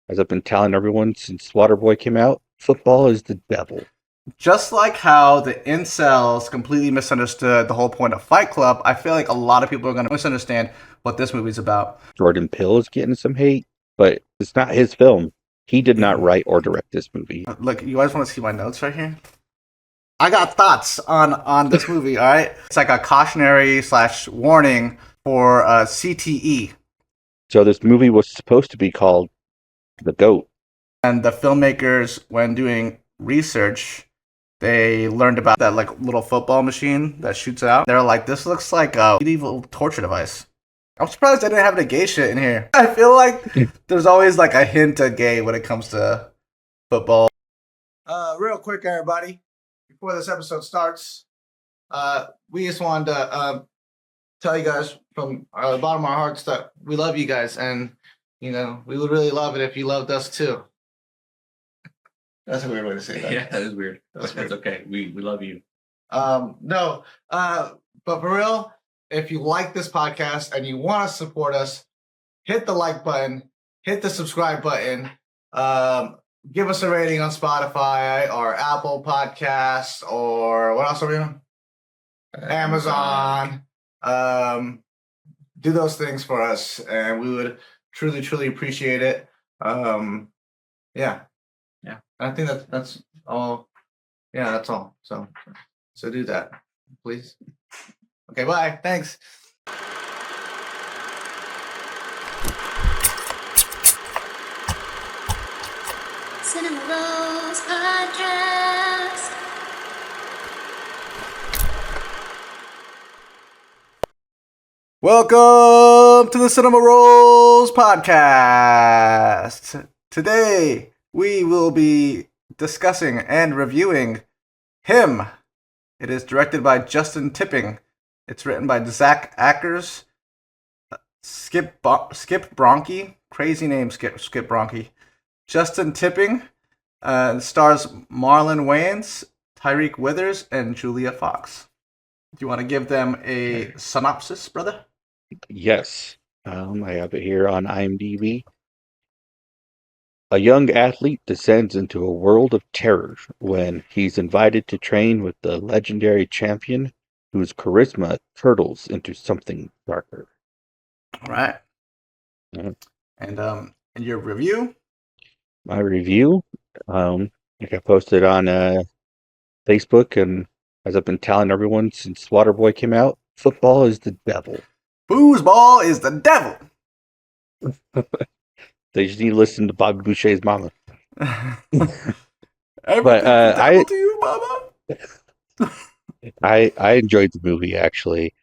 As I've been telling everyone since Waterboy came out, football is the devil. Just like how the incels completely misunderstood the whole point of Fight Club, I feel like a lot of people are going to misunderstand what this movie's about. Jordan Peele is getting some hate, but it's not his film. He did not write or direct this movie. Look, you guys want to see my notes right here? I got thoughts on this movie. All right, it's like a cautionary / warning for CTE. So this movie was supposed to be called The GOAT. And the filmmakers, when doing research, they learned about that like little football machine that shoots out. They're like, this looks like a medieval torture device. I'm surprised they didn't have any gay shit in here. I feel like there's always like a hint of gay when it comes to football. Real quick, everybody, before this episode starts, we just wanted to tell you guys from the bottom of our hearts that we love you guys, and we would really love it if you loved us too. That's a weird way to say that. Yeah, that is weird. That's okay. We love you. No, but for real, if you like this podcast and you want to support us, hit the like button, hit the subscribe button, give us a rating on Spotify or Apple Podcasts, or what else are we on? Amazon. Do those things for us, and we would truly, truly appreciate it. Yeah. I think that's all. Yeah, that's all. So do that, please. Okay, bye. Thanks. Cinema Rolls Podcast. Welcome to the Cinema Rolls Podcast. Today, we will be discussing and reviewing Him. It is directed by Justin Tipping. It's written by Zack Akers. Skip Bronkie. Crazy name, Skip Bronkie. Justin Tipping. Stars Marlon Wayans, Tyriq Withers, and Julia Fox. Do you want to give them a synopsis, brother? Yes. I have it here on IMDb. A young athlete descends into a world of terror when he's invited to train with the legendary champion whose charisma curdles into something darker. All right. Mhm. And your review? My review, like I posted on Facebook, and as I've been telling everyone since Waterboy came out, football is the devil. Foosball is the devil. They just need to listen to Bobby Boucher's mama. Everything's But the devil to you, Mama. I enjoyed the movie, actually.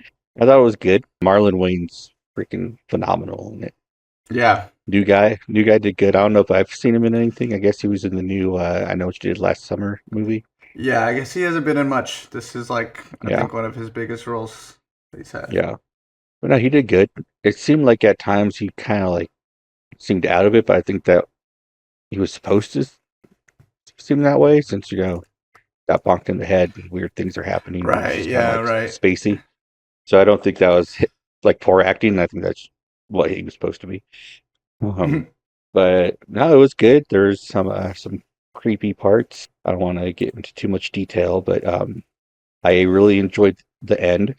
I thought it was good. Marlon Wayans freaking phenomenal in it. Yeah. New guy did good. I don't know if I've seen him in anything. I guess he was in the new I Know What You Did Last Summer movie. Yeah, I guess he hasn't been in much. This is I Yeah. think one of his biggest roles that he's had. Yeah. But no, he did good. It seemed like at times he kind of seemed out of it, but I think that he was supposed to seem that way since, got bonked in the head and weird things are happening. It's Right, just yeah, kinda, right. spacey. So I don't think that was poor acting. I think that's what he was supposed to be. But no, it was good. There's some creepy parts. I don't want to get into too much detail, but I really enjoyed the end.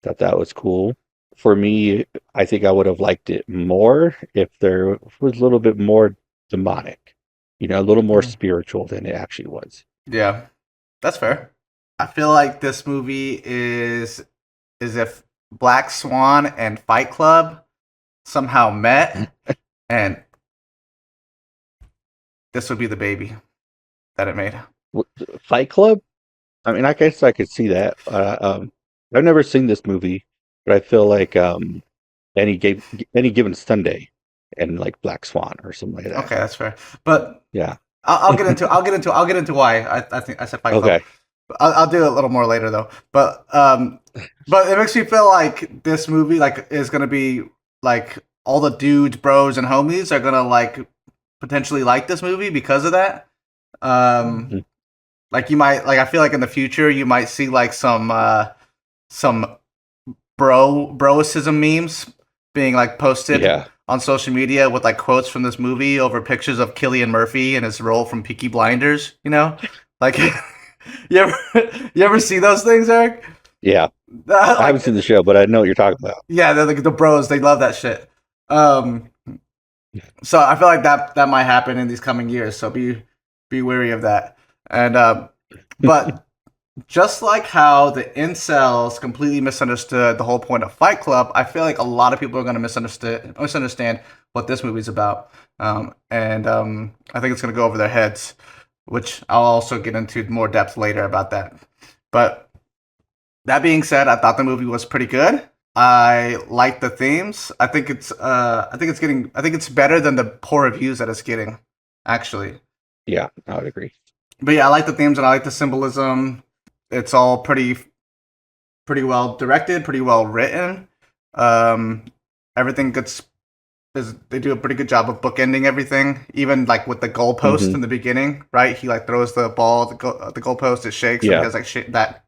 Thought that was cool. For me, I think I would have liked it more if there was a little bit more demonic, a little more spiritual than it actually was. Yeah, that's fair. I feel like this movie is if Black Swan and Fight Club somehow met, and this would be the baby that it made. Fight Club? I mean, I guess I could see that. I've never seen this movie, but I feel like any given Sunday and like Black Swan or something like that. Okay, that's fair. But Yeah. I'll get into why I think I said Fight Club. Okay. I'll do it a little more later though. But it makes me feel like this movie is gonna be like all the dudes, bros, and homies are gonna potentially like this movie because of that. Like you might I feel like in the future you might see some broicism memes being posted on social media with like quotes from this movie over pictures of Cillian Murphy and his role from Peaky Blinders. You know, like you ever see those things, Eric? Yeah, I haven't Like, seen the show, but I know what you're talking about. yeah, they're like the bros. They love that shit. So I feel like that might happen in these coming years. So be wary of that. And but just like how the incels completely misunderstood the whole point of Fight Club, I feel like a lot of people are going to misunderstand what this movie's about. And I think it's going to go over their heads, which I'll also get into more depth later about that. But that being said, I thought the movie was pretty good. I like the themes. I think it's better than the poor reviews that it's getting, actually. Yeah, I would agree. But yeah, I like the themes and I like the symbolism. It's all pretty well directed, pretty well written. Everything they do a pretty good job of bookending everything, even like with the goalpost in the beginning, right? He like throws the ball, the goalpost, it shakes, and he has like that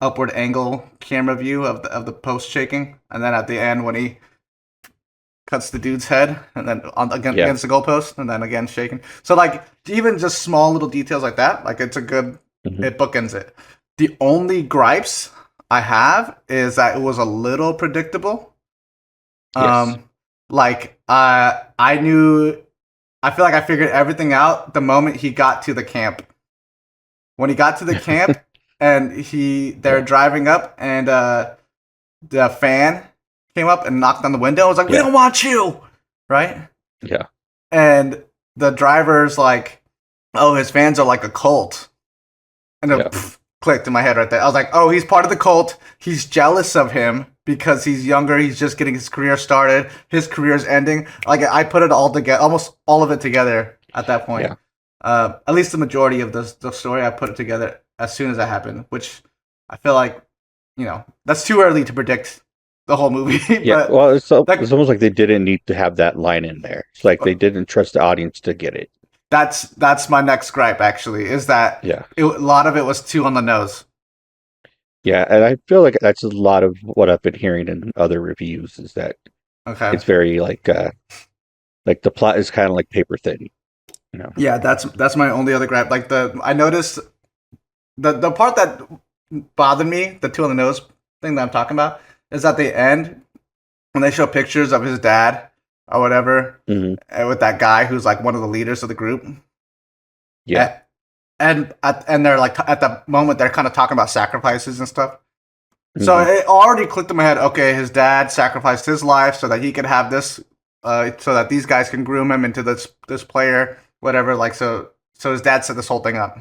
upward angle camera view of the post shaking, and then at the end when he cuts the dude's head, and then against the goalpost, and then again shaking. So like even just small little details like that, like it's a good it bookends it. The only gripes I have is that it was a little predictable. Yes. Like I feel like I figured everything out the moment he got to the camp. When he got to the camp and they're driving up and the fan came up and knocked on the window. I was like, we don't want you, right? Yeah. And the driver's like, oh, his fans are like a cult. And it clicked in my head right there. I was like, oh, he's part of the cult. He's jealous of him because he's younger. He's just getting his career started. His career's ending. Like I put it all together, almost all of it together at that point. Yeah. At least the majority of the story, I put it together as soon as that happened, which I feel like, that's too early to predict the whole movie. Yeah, well, it's almost like they didn't need to have that line in there. It's like they didn't trust the audience to get it. That's my next gripe, actually, is that a lot of it was too on the nose. Yeah, and I feel like that's a lot of what I've been hearing in other reviews is that it's very like the plot is kind of like paper thin. Yeah, that's my only other gripe. Like I noticed the part that bothered me, the two on the nose thing that I'm talking about, is at the end when they show pictures of his dad or whatever, with that guy who's like one of the leaders of the group. Yeah, and they're like at the moment they're kind of talking about sacrifices and stuff. So it already clicked in my head. Okay, his dad sacrificed his life so that he could have this, so that these guys can groom him into this player, whatever. Like so his dad set this whole thing up.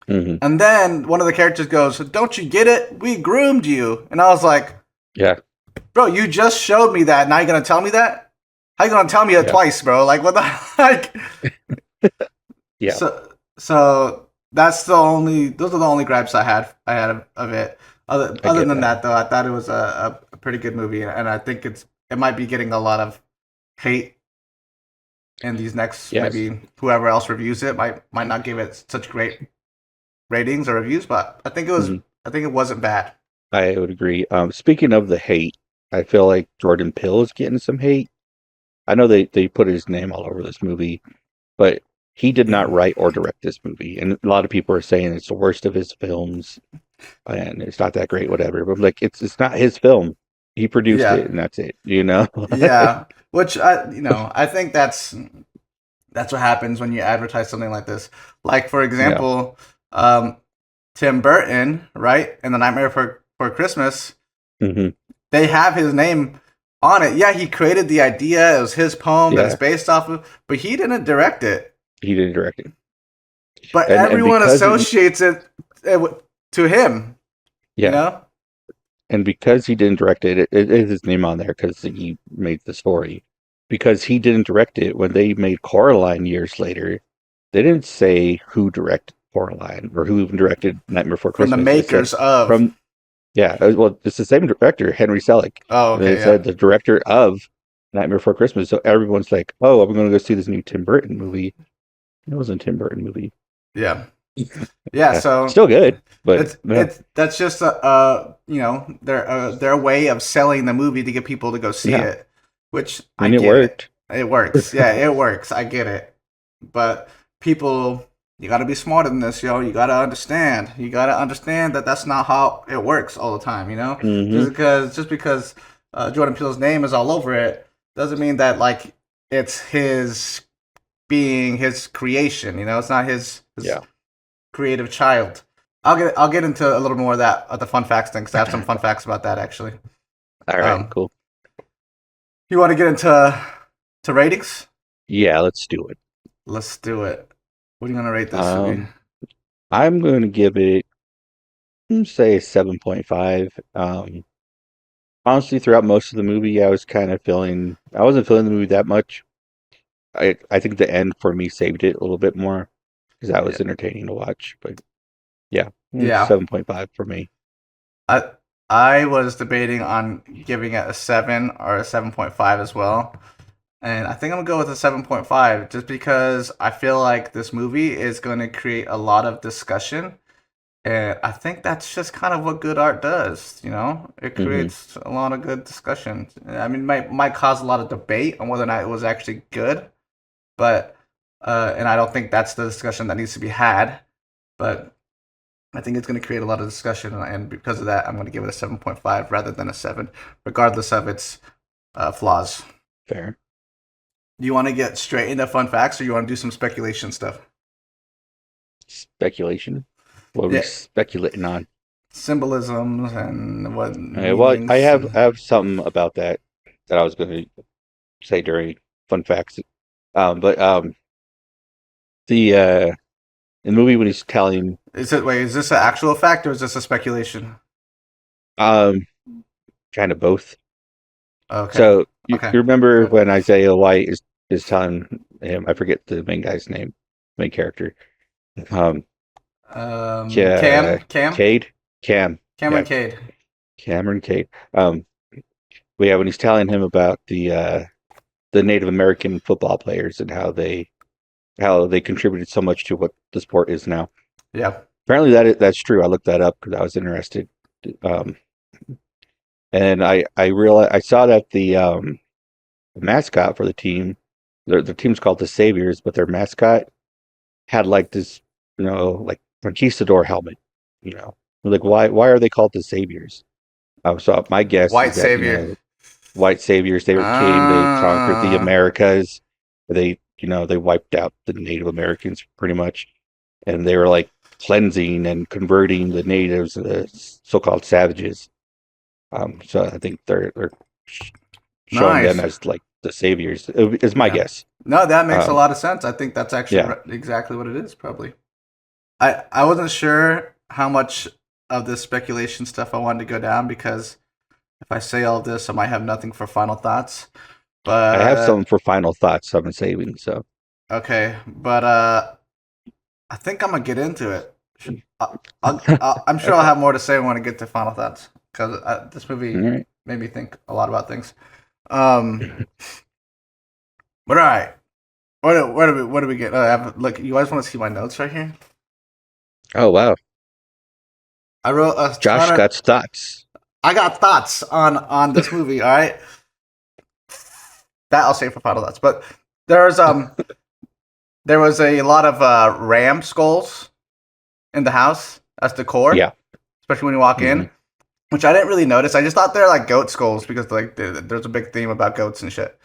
And then one of the characters goes, "Don't you get it? We groomed you." And I was like, "Yeah, bro, you just showed me that. Now you're gonna tell me that? How you gonna tell me it twice, bro? Like what the heck?" Yeah. So those are the only gripes I had of it. Other than that, though, I thought it was a pretty good movie, and I think it might be getting a lot of hate in these next maybe whoever else reviews it might not give it such great ratings or reviews, but I think it wasn't bad. I would agree. Speaking of the hate, I feel like Jordan Peele is getting some hate. I know they put his name all over this movie, but he did not write or direct this movie, and a lot of people are saying it's the worst of his films, and it's not that great, whatever. But like, it's not his film. He produced it, and that's it. Yeah, which I think that's what happens when you advertise something like this. Like for example, Tim Burton, right? In The Nightmare Before Christmas, they have his name on it. Yeah, he created the idea. It was his poem that it's based off of, but he didn't direct it. He didn't direct it. But everyone associates it to him. Yeah. And because he didn't direct it, it is his name on there because he made the story. Because he didn't direct it, when they made Coraline years later, they didn't say who directed Coraline or who even directed Nightmare Before Christmas. From the makers of. Well, it's the same director, Henry Selick. Oh, okay. They said the director of Nightmare Before Christmas. So everyone's like, "Oh, I'm going to go see this new Tim Burton movie." It wasn't a Tim Burton movie. Yeah. Yeah. So still good, but that's just their way of selling the movie to get people to go see it. which I I mean, it get it. worked. It works. Yeah, it works. I get it. But people, you got to be smarter than this, yo. You got to understand. You got to understand that that's not how it works all the time, you know? Hmm. Just because Jordan Peele's name is all over it doesn't mean that like it's his being, his creation, you know? It's not his Yeah. creative child. I'll get into a little more of that the fun facts thing because I have some fun facts about that actually. All right. Cool. You want to get into ratings? Yeah. Let's do it. Let's do it. What are you gonna rate this movie? I'm going to give it, say, 7.5. Honestly, throughout most of the movie, I wasn't feeling the movie that much. I think the end for me saved it a little bit more because that was entertaining to watch. But yeah, Yeah. 7.5 for me. I was debating on giving it a 7 or a 7.5 as well. And I think I'm gonna go with a 7.5 just because I feel like this movie is gonna create a lot of discussion. And I think that's just kind of what good art does, you know? It Hmm. creates a lot of good discussion. I mean, might cause a lot of debate on whether or not it was actually good, but and I don't think that's the discussion that needs to be had. But I think it's going to create a lot of discussion, and because of that, I'm going to give it a 7.5 rather than a 7, regardless of its flaws. Fair. Do you want to get straight into fun facts, or you want to do some speculation stuff? Speculation. What are we Yeah, speculating on? symbolisms and what Well, I meanings. have something about that I was going to say during fun facts. But the in the movie when he's telling Is this an actual fact or is this a speculation? um kind of both. Okay. So you Okay. remember Good. when Isaiah White is telling him, I forget the main guy's name, main character. Um, Cam, yeah, Cade, Cam, yeah, Cameron Cade. Cameron Cade. But yeah, when he's telling him about the Native American football players and how they contributed so much to what the sport is now. Yeah. Apparently that's true. I looked that up because I was interested. Um, and I realized I saw that the mascot for the team, the team's called the Saviors, but their mascot had like this, like conquistador helmet. Like why are they called the Saviors? So my guess White is that savior. white saviors they conquered the Ah, Americas. They wiped out the Native Americans pretty much, and they were like cleansing and converting the natives, so-called savages. So I think they're showing them nice. as like the saviors. Is my Yeah. guess. No, that makes a Um, lot of sense. I think that's actually yeah, exactly what it is, probably. I wasn't sure how much of this speculation stuff I wanted to go down because if I say all this, I might have nothing for final thoughts. I have But some for final thoughts. I'm saving. So okay, but I think I'm gonna get into it. I'm sure I'll okay, have more to say when I get to final thoughts because this all movie right. made me think a lot about things. Um, but all right, what do we get? Look, you guys want to see my notes right here? Oh wow, I wrote a Josh ton of. got thoughts. I got thoughts on this movie. All right, that I'll save for final thoughts. But there's there was a lot of ram skulls in the house as decor, Yeah. especially when you walk Hmm. in, which I didn't really notice. I just thought they're like goat skulls because like there's a big theme about goats and shit.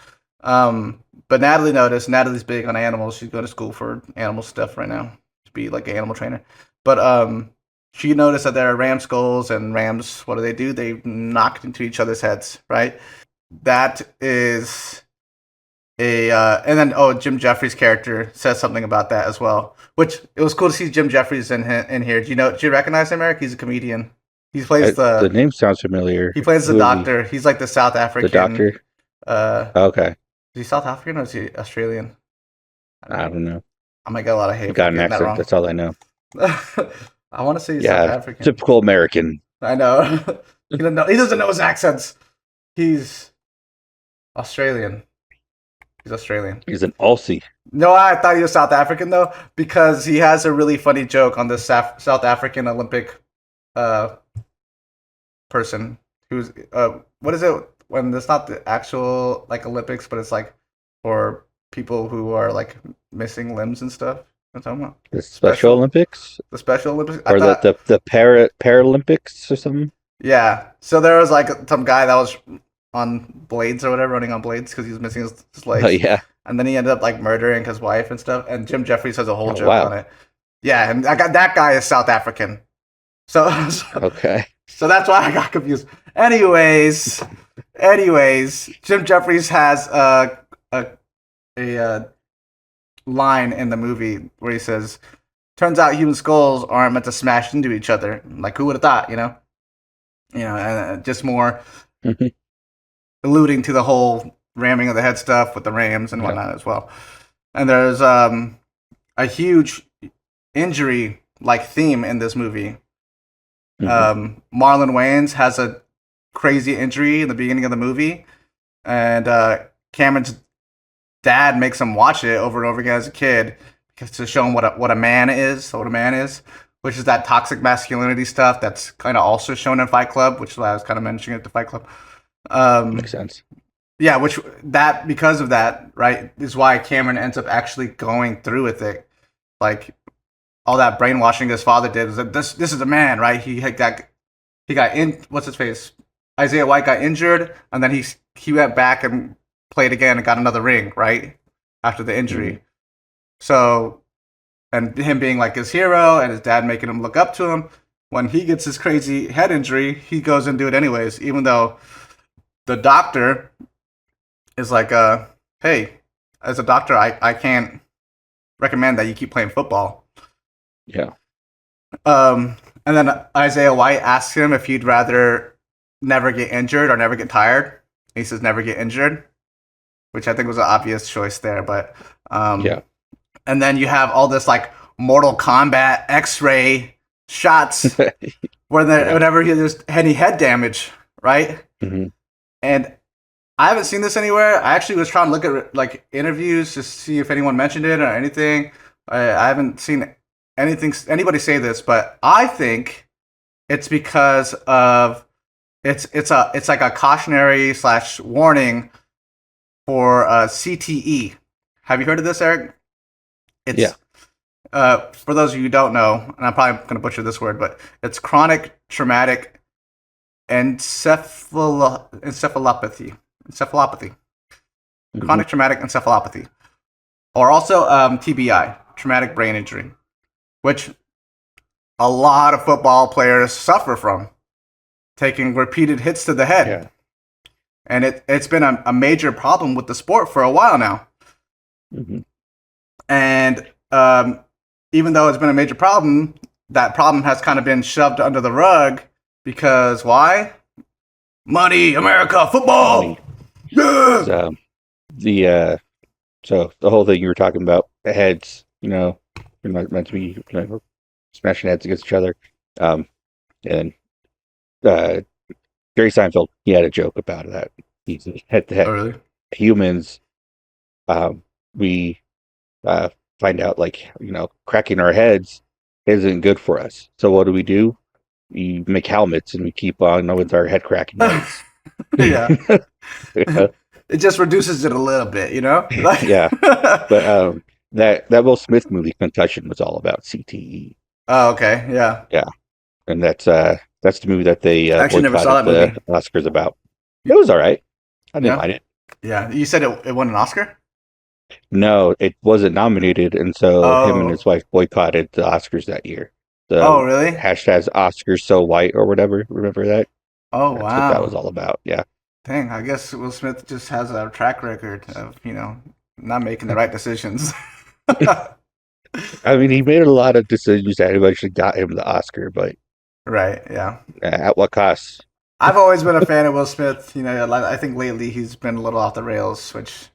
But Natalie noticed. Natalie's big on animals. She's going to school for animal stuff right now to be like an animal trainer. But she noticed that there are ram skulls and rams. What do? They knock into each other's heads, right? That is and then Jim Jeffries' character says something about that as well. Which it was cool to see Jim Jeffries in here. Do you recognize him, Eric? He's a comedian. He plays The name sounds familiar. the Who is he? doctor. He's like the South The African. doctor? Uh, Okay. is he South African or is he Australian? I don't know. I might get a lot of He hate for got an getting that accent. wrong. That's all I know. I want to say he's South Yeah, African. typical American. I know. He doesn't know. He doesn't know his accents. He's Australian. He's Australian. He's an Aussie. No, I thought he was South African though, because he has a really funny joke on this South African Olympic uh, person who's what is it? when it's not the actual like Olympics, but it's like for people who are like missing limbs and stuff. That's what I'm talking about. The Special Olympics The Special Olympics. I or thought, the Paralympics or something. yeah. So there was like some guy that was on blades or whatever, running on blades because he was missing his Oh legs, yeah. and then he ended up like murdering his wife and stuff. And Jim Jeffries has a whole Oh, joke wow. on it. Yeah, and I got that guy is South African. So, Okay. so that's why I got confused. Anyways, Jim Jeffries has a line in the movie where he says, "Turns out human skulls aren't meant to smash into each other. Like who would have thought? And just more Mhm. alluding to the whole ramming of the head stuff with the Rams and Yeah. whatnot as well. And there's a huge injury like theme in this movie. Mhm. Marlon Wayans has a crazy injury in the beginning of the movie, and Cameron's dad makes him watch it over and over again as a kid to show him what a man is, which is that toxic masculinity stuff that's kind of also shown in Fight Club, which I was kind of mentioning at the Fight Club. Makes sense. Yeah, because of that, right, is why Cameron ends up actually going through with it. Like all that brainwashing his father did is that this is a man, right? He got in, what's his face? Isaiah White got injured, and then he went back and played again and got another ring, right? After the injury. Mhm. So, and him being like his hero and his dad making him look up to him, when he gets his crazy head injury, he goes and do it anyways, even though the doctor is like, hey, as a doctor, I can't recommend that you keep playing football. Yeah. And then Isaiah White asks him if he'd rather never get injured or never get tired. He says never get injured, which I think was an obvious choice there. But Yeah. and then you have all this like Mortal Kombat X-ray shots whenever there's any head damage, right? Mhm. And I haven't seen this anywhere. I actually was trying to look at like interviews to see if anyone mentioned it or anything. I haven't seen anybody say this, but I think it's because of it's like a cautionary / warning for CTE. Have you heard of this, Eric? Yeah. For those of you who don't know, and I'm probably going to butcher this word, but it's chronic traumatic encephalopathy. Mhm. Chronic traumatic encephalopathy, or also TBI, traumatic brain injury, which a lot of football players suffer from, taking repeated hits to the head. Yeah. And it's been a major problem with the sport for a while now. Mhm. And even though it's been a major problem, that problem has kind of been shoved under the rug because why? Money, America, football. Money. Yeah. So the whole thing you were talking about, the heads, you're not meant to be smashing heads against each other. And Jerry Seinfeld, he had a joke about that. He's head to Oh, head. really? Humans, we find out cracking our heads isn't good for us. So what do? We make helmets and we keep on with our head cracking heads. Yeah. Yeah. It just reduces it a little bit, Like, Yeah. But that Will Smith movie Concussion was all about CTE. Oh, okay. Yeah. And that's the movie that they I actually never saw boycotted that the Oscars about. It was all right. I didn't Yeah. mind it. Yeah. You said it won an Oscar? No, it wasn't nominated, and so him and Oh. his wife boycotted the Oscars that year. The Oh, really? hashtag Oscars so white or whatever. Remember that? Oh, That's what that was wow. all about. Yeah. Dang, I guess Will Smith just has a track record of, not making the right decisions. I mean, he made a lot of decisions that eventually got him the Oscar, but Right, yeah. at what cost? I've always been a fan of Will Smith. I think lately he's been a little off the rails, which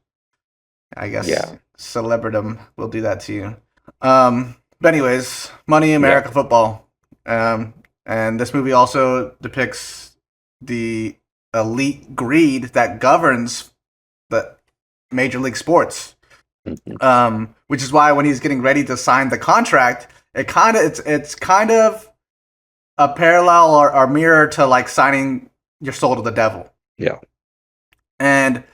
I guess Yeah. celebridom will do that to you. But anyways, Money, America, football. And this movie also depicts the elite greed that governs the major league sports. Mhm. Which is why when he's getting ready to sign the contract, it's kind of a parallel or mirror to like signing your soul to the devil. Yeah. And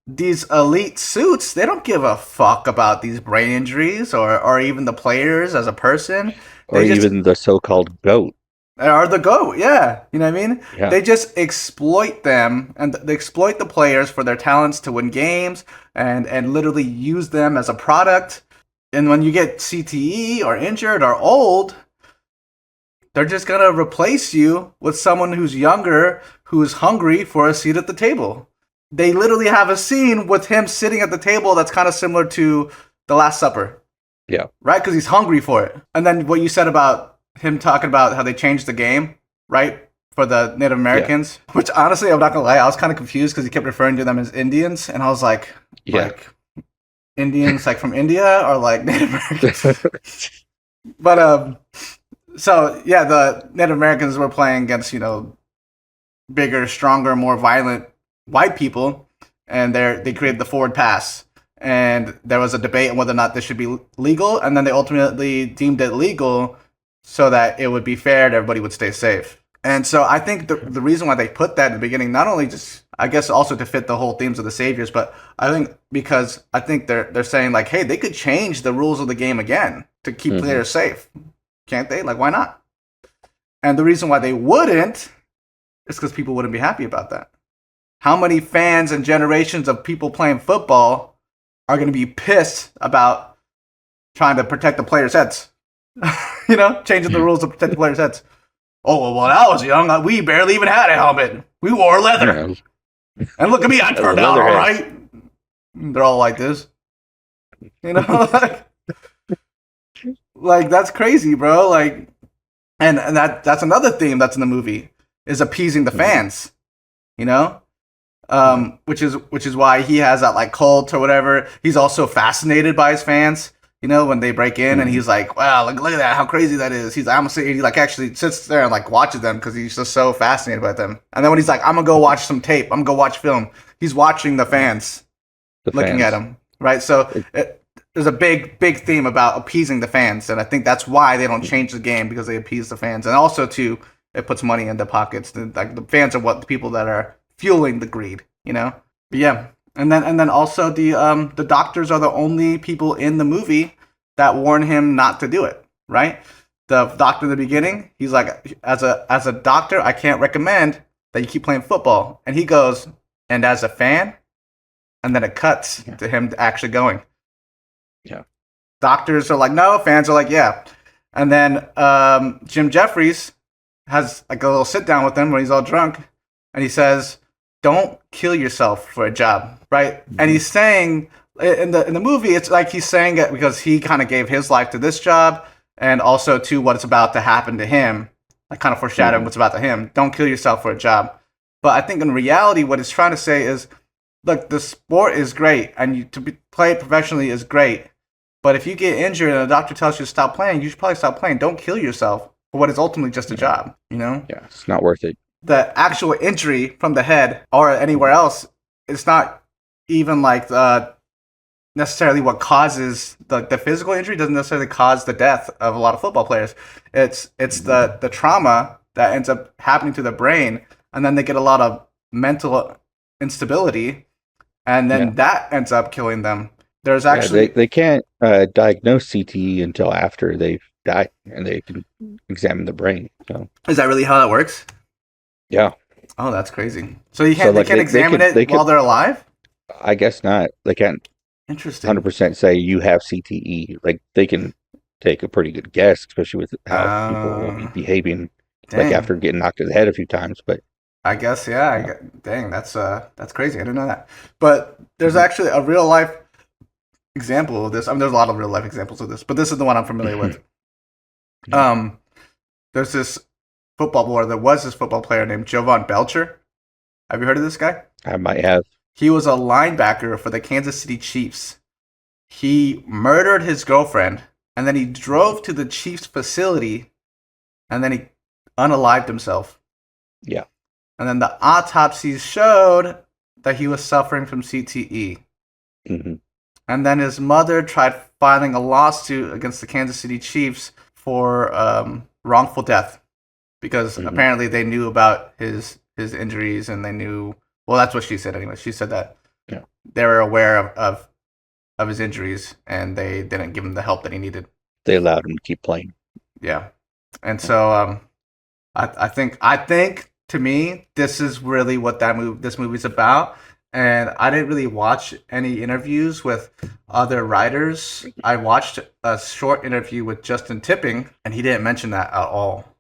these elite suits, they don't give a fuck about these brain injuries or even the players as a person. Or They just even the so-called goat. are the GOAT, yeah. You know what I mean? Yeah. They just exploit them and they exploit the players for their talents to win games and literally use them as a product. And when you get CTE or injured or old, they're just gonna replace you with someone who's younger, who's hungry for a seat at the table. They literally have a scene with him sitting at the table that's kind of similar to The Last Supper. Yeah. Right? Because he's hungry for it. And then what you said about him talking about how they changed the game, right? For the Native Americans. Yeah. Which honestly, I'm not gonna lie, I was kind of confused because he kept referring to them as Indians. And I was like, Indians like from India or like Native Americans? But so yeah, the Native Americans were playing against, bigger, stronger, more violent white people, and they created the forward pass. And there was a debate on whether or not this should be legal, and then they ultimately deemed it legal so that it would be fair and everybody would stay safe. And so I think the reason why they put that in the beginning, not only just, I guess also to fit the whole themes of the Saviors, but I think because I think they're saying like, hey, they could change the rules of the game again to keep players safe. Can't they? Like, why not? And the reason why they wouldn't is because people wouldn't be happy about that. How many fans and generations of people playing football are going to be pissed about trying to protect the players' heads? Changing the rules to protect the players' heads. Oh, well, when I was young, we barely even had a helmet. We wore leather. And look at me, I turned out all right. They're all like this. Like that's crazy, bro. Like, and that's another theme that's in the movie is appeasing the fans, which is why he has that like cult or whatever. He's also fascinated by his fans, when they break in and he's like, wow, look at that, how crazy that is. He's I'm gonna say he like actually sits there and like watches them because he's just so fascinated by them. And then when he's like, I'm gonna go watch some tape, I'm gonna go watch film, he's watching the fans looking at him, right? So there's a big theme about appeasing the fans, and I think that's why they don't change the game, because they appease the fans, and also too, it puts money in their pockets. Like the fans are what the people that are fueling the greed, But yeah, and then also the doctors are the only people in the movie that warn him not to do it, right? The doctor in the beginning, he's like, as a doctor, I can't recommend that you keep playing football, and he goes, and as a fan, and then it cuts to him actually going. Yeah. Doctors are like, no. Fans are like, yeah. And then Jim Jeffries has like a little sit down with him when he's all drunk, and he says, "Don't kill yourself for a job," right? Mm-hmm. And he's saying in the movie, it's like he's saying it because he kind of gave his life to this job, and also to what's about to happen to him, like kind of foreshadowing what's about to him. Don't kill yourself for a job. But I think in reality, what he's trying to say is, look, the sport is great, and play it professionally is great. But if you get injured and a doctor tells you to stop playing, you should probably stop playing. Don't kill yourself for what is ultimately just a job, Yeah, it's not worth it. The actual injury from the head or anywhere else, it's not even like necessarily what causes the physical injury. Doesn't necessarily cause the death of a lot of football players. It's the trauma that ends up happening to the brain, and then they get a lot of mental instability, and then that ends up killing them. There's actually they can't diagnose CTE until after they've died, and they can examine the brain. So is that really how that works? Yeah. Oh, that's crazy. So they can't examine it while they're alive? I guess not. They can't. Interesting. 100% say you have CTE. Like they can take a pretty good guess, especially with how people will be behaving, like after getting knocked in the head a few times. But I guess dang, that's crazy. I didn't know that. But there's actually a real life example of this. I mean, there's a lot of real life examples of this, but this is the one I'm familiar with. There's this there was this football player named Jovan Belcher. Have you heard of this guy? I might have. He was a linebacker for the Kansas City Chiefs. He murdered his girlfriend, and then he drove to the Chiefs facility, and then he unalived himself. Yeah. And then the autopsies showed that he was suffering from CTE. Mm-hmm. And then his mother tried filing a lawsuit against the Kansas City Chiefs for wrongful death, because apparently they knew about his injuries and they knew Well, that's what she said anyway. She said that Yeah. they were aware of his injuries and they didn't give him the help that he needed. They allowed him to keep playing. Yeah, and so I think to me this is really what this movie's about. And I didn't really watch any interviews with other writers. I watched a short interview with Justin Tipping, and he didn't mention that at all.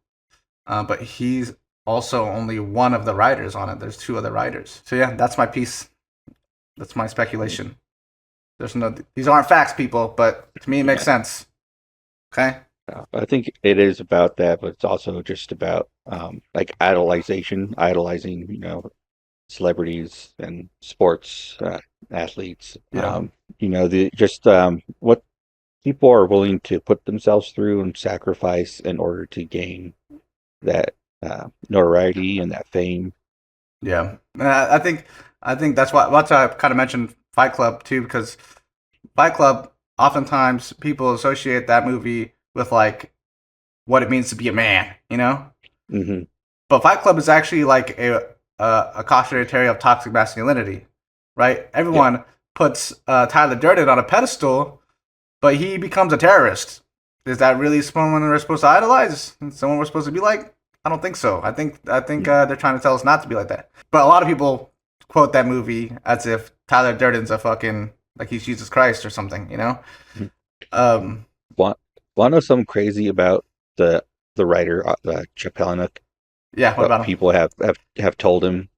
But he's also only one of the writers on it. There's two other writers. So yeah, that's my piece. That's my speculation. These aren't facts, people, but to me it makes sense. Okay. I think it is about that, but it's also just about like idolizing, celebrities and sports athletes. Yeah. What people are willing to put themselves through and sacrifice in order to gain that notoriety and that fame. Yeah, I think that's why I kind of mentioned Fight Club too, because Fight Club oftentimes people associate that movie with like what it means to be a man, Hmm. But Fight Club is actually like a cautionary tale of toxic masculinity, right? Everyone puts Tyler Durden on a pedestal, but he becomes a terrorist. Is that really someone we're supposed to idolize? Someone we're supposed to be like? I don't think so. I think they're trying to tell us not to be like that. But a lot of people quote that movie as if Tyler Durden's a fucking like he's Jesus Christ or something, Um, Want know something crazy about the writer Chip Palahniuk? yeah. What What about him? people have told him.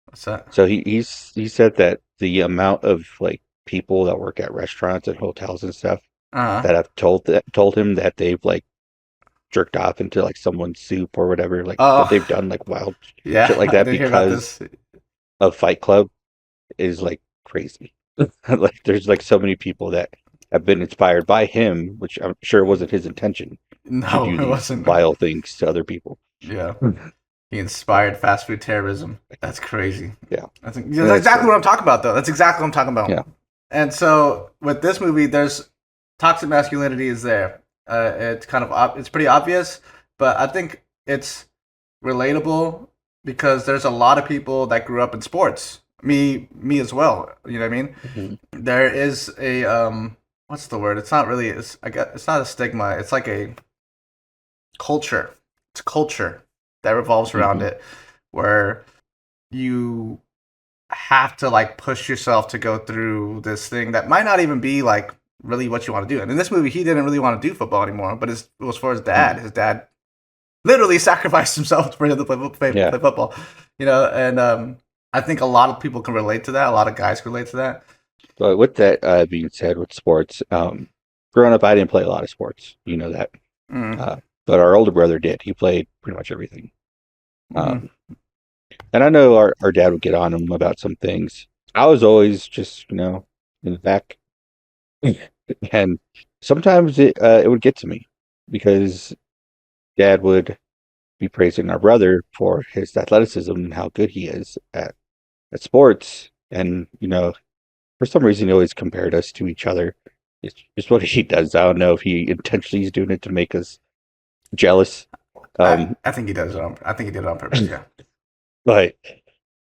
What's that? So he said that the amount of like people that work at restaurants and hotels and stuff that have told him that they've like jerked off into like someone's soup or whatever, like that they've done like wild Yeah, shit like I that did hear about because this. of Fight Club is like crazy. Like there's like so many people that have been inspired by him, which I'm sure wasn't his intention to No, do it these wasn't. vile things to other people. Yeah, he inspired fast food terrorism. That's crazy. Yeah. That's that's exactly what I'm talking about, though. That's exactly what I'm talking about. Yeah. And so with this movie, there's toxic masculinity is there. It's kind of it's pretty obvious, but I think it's relatable because there's a lot of people that grew up in sports. Me as well. You know what I mean? Mhm. There is a what's the word? It's not really. It's not a stigma. It's like a culture. It's culture that revolves around Mhm. it, where you have to like push yourself to go through this thing that might not even be like really what you want to do. And in this movie, he didn't really want to do football anymore, but it was for his dad. His dad literally sacrificed himself for him to play football, and I think a lot of people can relate to that. A lot of guys can relate to that. But with that being said, with sports, growing up, I didn't play a lot of sports. You know that. Mm. But our older brother did. He played pretty much everything. Mhm. And I know our dad would get on him about some things. I was always just, in the back. And sometimes it would get to me because dad would be praising our brother for his athleticism and how good he is at sports. And, for some reason, he always compared us to each other. It's just what he does. I don't know if he intentionally is doing it to make us jealous. I think he does it I think he did it on purpose. Yeah. But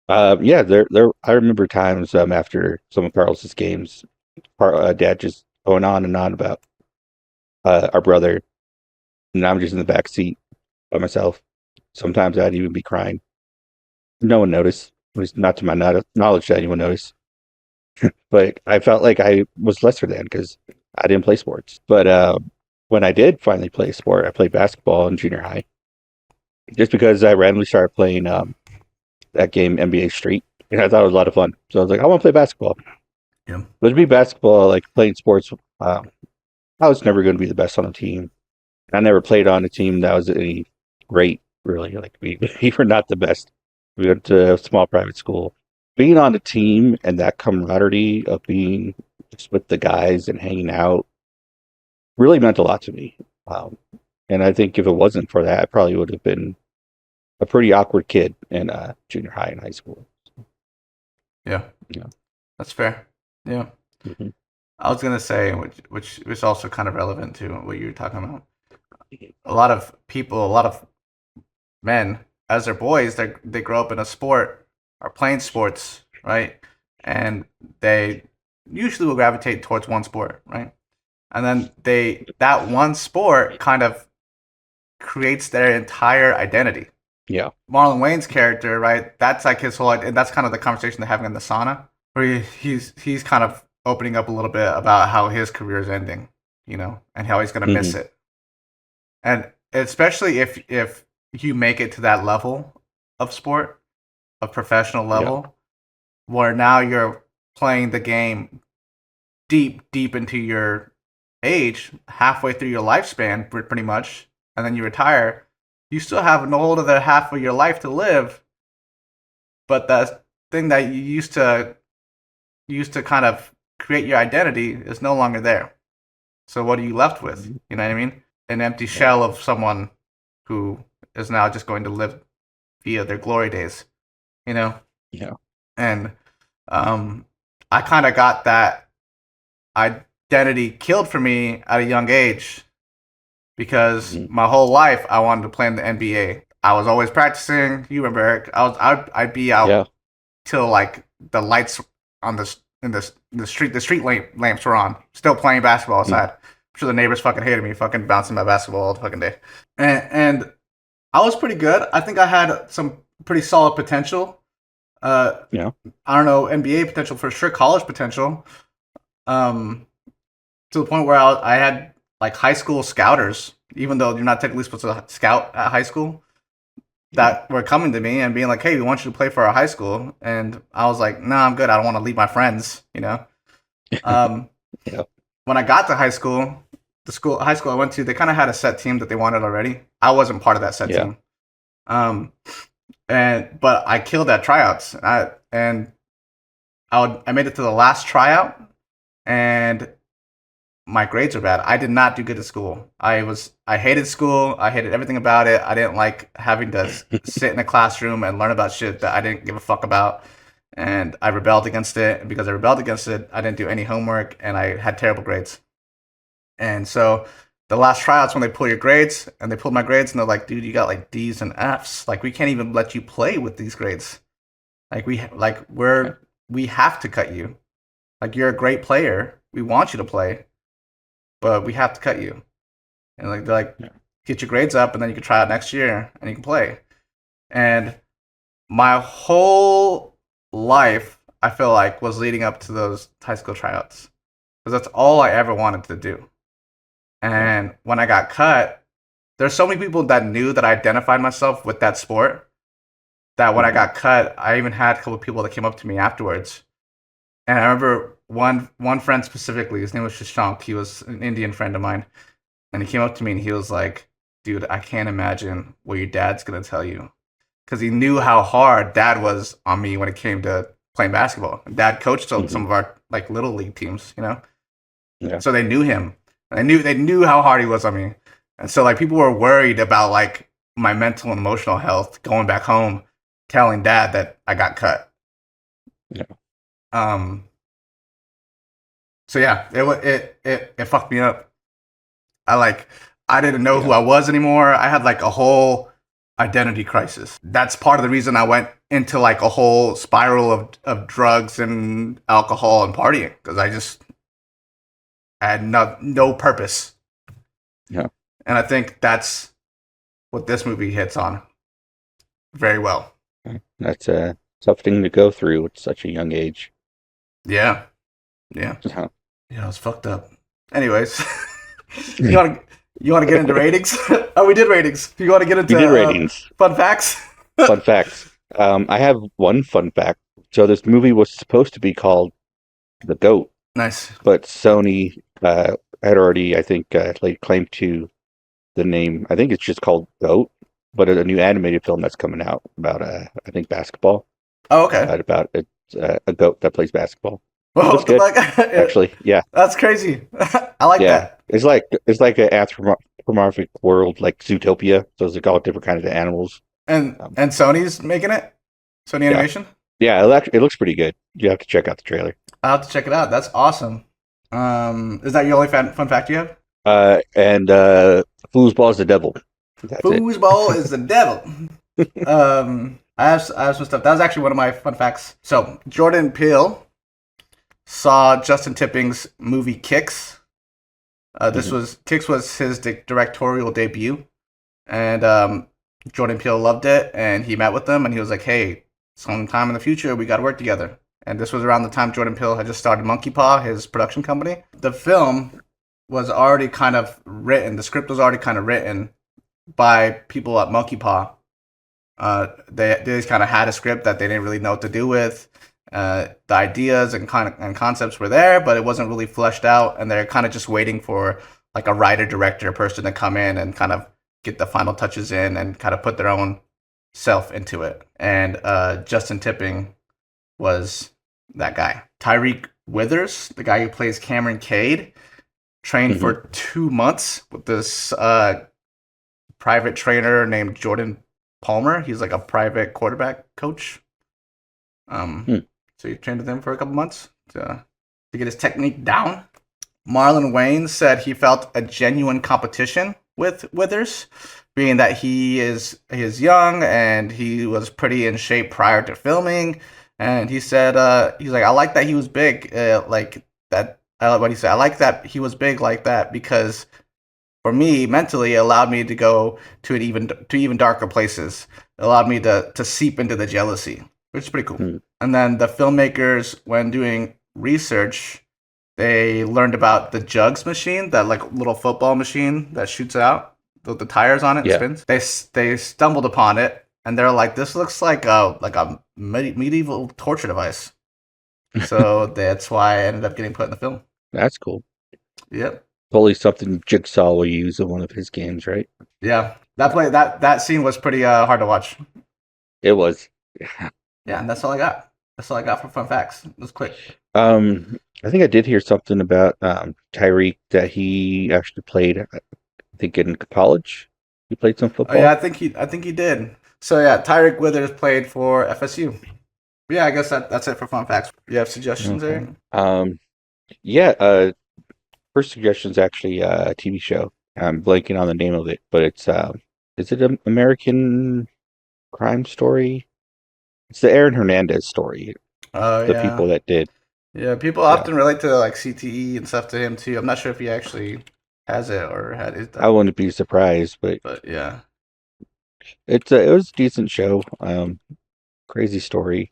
yeah, there. I remember times after some of Carlos's games, Dad just going on and on about our brother, and I'm just in the back seat by myself. Sometimes I'd even be crying. No one noticed. At least not to my knowledge that anyone noticed. But I felt like I was lesser than because I didn't play sports. But when I did finally play a sport, I played basketball in junior high. Just because I randomly started playing that game NBA Street, and I thought it was a lot of fun. So I was like, I want to play basketball. Yeah. But to be basketball, like playing sports, I was never going to be the best on the team. I never played on a team that was any great, really. Like we were not the best. We went to a small private school. Being on a team and that camaraderie of being just with the guys and hanging out really meant a lot to me. And I think if it wasn't for that, I probably would have been a pretty awkward kid in junior high and high school. Yeah. Yeah. That's fair. Yeah. Mm-hmm. I was gonna say, which is also kind of relevant to what you were talking about. A lot of people, a lot of men, as their boys, they grow up in a sport are playing sports, right? And they usually will gravitate towards one sport, right? And then that one sport kind of creates their entire identity. Yeah. Marlon Wayans' character, right? That's like his whole, and that's kind of the conversation they're having in the sauna, where he's kind of opening up a little bit about how his career is ending, and how he's gonna miss it. And especially if you make it to that level of sport, a professional level, where now you're playing the game deep into your age, halfway through your lifespan, pretty much, and then you retire. You still have an whole other half of your life to live, but the thing that you used to kind of create your identity is no longer there. So what are you left with? You know what I mean? An empty shell of someone who is now just going to live via their glory days, Yeah. And I kind of got that identity killed for me at a young age, because my whole life I wanted to play in the NBA. I was always practicing. You remember, Eric? I'd be out till like the lights on the street lamps were on, still playing basketball outside. I'm sure the neighbors fucking hated me, fucking bouncing my basketball all the fucking day. And I was pretty good. I think I had some pretty solid potential. I don't know, NBA potential for sure, college potential. To the point where I had like high school scouters, even though you're not technically supposed to scout at high school, that were coming to me and being like, "Hey, we want you to play for our high school." And I was like, "No, I'm good. I don't want to leave my friends." When I got to high school, high school I went to, they kind of had a set team that they wanted already. I wasn't part of that set team. But I killed at tryouts. I made it to the last tryout, and my grades were bad. I did not do good at school. I hated school. I hated everything about it. I didn't like having to sit in a classroom and learn about shit that I didn't give a fuck about. And I rebelled against it. And because I rebelled against it, I didn't do any homework, and I had terrible grades. And so the last tryouts, when they pull your grades, and they pulled my grades, and they're like, "Dude, you got like D's and F's. Like, we can't even let you play with these grades. Like, we have to cut you. Like, you're a great player. We want you to play, but we have to cut you." And like, they're like, "Get your grades up, and then you can try out next year, and you can play." And my whole life, I feel like, was leading up to those high school tryouts, because that's all I ever wanted to do. And when I got cut, there's so many people that knew that I identified myself with that sport, that when I got cut, I even had a couple of people that came up to me afterwards. And I remember one friend specifically, his name was Shashank. He was an Indian friend of mine. And he came up to me and he was like, "Dude, I can't imagine what your dad's going to tell you." Because he knew how hard Dad was on me when it came to playing basketball. Dad coached some of our like little league teams, So they knew him. And they knew how hard he was on me. And so like people were worried about like my mental and emotional health going back home, telling Dad that I got cut. So yeah, it fucked me up. I didn't know who I was anymore. I had like a whole identity crisis. That's part of the reason I went into like a whole spiral of drugs and alcohol and partying, because I had no purpose. Yeah. And I think that's what this movie hits on very well. That's a tough thing to go through at such a young age. Yeah. Yeah, it was fucked up. Anyways, you want to get into ratings? Oh, we did ratings. You want to get into ratings? Fun facts? Fun facts. I have one fun fact. So this movie was supposed to be called The GOAT. Nice. But Sony had already, I think, laid claim to the name. I think it's just called GOAT, but a new animated film that's coming out about, I think, basketball. Oh, okay. About a goat that plays basketball. Whoa, It's good, actually. Yeah, that's crazy. I like that. It's like an anthropomorphic world, like Zootopia. So it's like all different kinds of animals. And Sony's making it. Sony Animation. Yeah, it looks pretty good. You have to check out the trailer. I'll have to check it out. That's awesome. Is that your only fun fact you have? And foosball is the devil. That's Foosball is the devil. I have some stuff. That was actually one of my fun facts. So Jordan Peele saw Justin Tipping's movie Kicks. Kicks was his directorial debut, and Jordan Peele loved it, and he met with them, and he was like, "Hey, sometime in the future, we got to work together." And this was around the time Jordan Peele had just started Monkey Paw, his production company. The film was already kind of written. The script was already kind of written by people at Monkey Paw. They just kind of had a script that they didn't really know what to do with. The ideas and concepts were there, but it wasn't really fleshed out, and they're kind of just waiting for like a writer director person to come in and kind of get the final touches in and kind of put their own self into it. And Justin Tipping was that guy. Tyriq Withers, the guy who plays Cameron Cade, trained for 2 months with this private trainer named Jordan Palmer. He's like a private quarterback coach. So he trained with him for a couple months to get his technique down. Marlon Wayans said he felt a genuine competition with Withers, being that he is young and he was pretty in shape prior to filming. And he said he's like, I like that he was big like that. I like what he said. I like that he was big like that because for me mentally it allowed me to go to even darker places. It allowed me to seep into the jealousy, which is pretty cool. And then the filmmakers, when doing research, they learned about the jugs machine, that like little football machine that shoots out the tires on it and spins. They stumbled upon it and they're like, this looks like a medieval torture device. So that's why I ended up getting put in the film. That's cool. Yep. Probably something Jigsaw will use in one of his games, right? Yeah. That scene was pretty hard to watch. It was. Yeah, and that's all I got. That's all I got for fun facts. It was quick. I think I did hear something about Tyreek that he actually played. I think in college, he played some football. Oh, yeah, I think he did. So yeah, Tyriq Withers played for FSU. But yeah, I guess that's it for fun facts. You have suggestions, Eric? Yeah. First suggestion is actually a TV show. I'm blanking on the name of it, but it's is it an American Crime Story? It's the Aaron Hernandez story. Oh, the people that did. Yeah, people often relate to like CTE and stuff to him too. I'm not sure if he actually has it or had it. I wouldn't be surprised, but yeah, it was a decent show. Crazy story,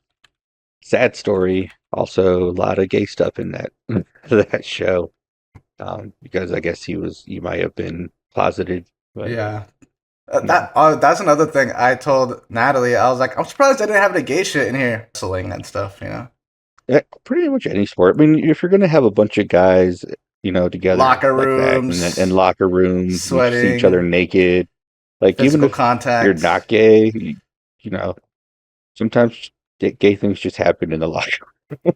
sad story. Also, a lot of gay stuff in that show. Because I guess he might have been closeted. But, yeah. That's another thing I told Natalie. I was like, I'm surprised I didn't have the gay shit in here, wrestling and stuff. Yeah, pretty much any sport. I mean, if you're gonna have a bunch of guys, together, locker like rooms, that, and locker rooms, sweating, see each other naked, like even if contact. You're not gay, sometimes gay things just happen in the locker room.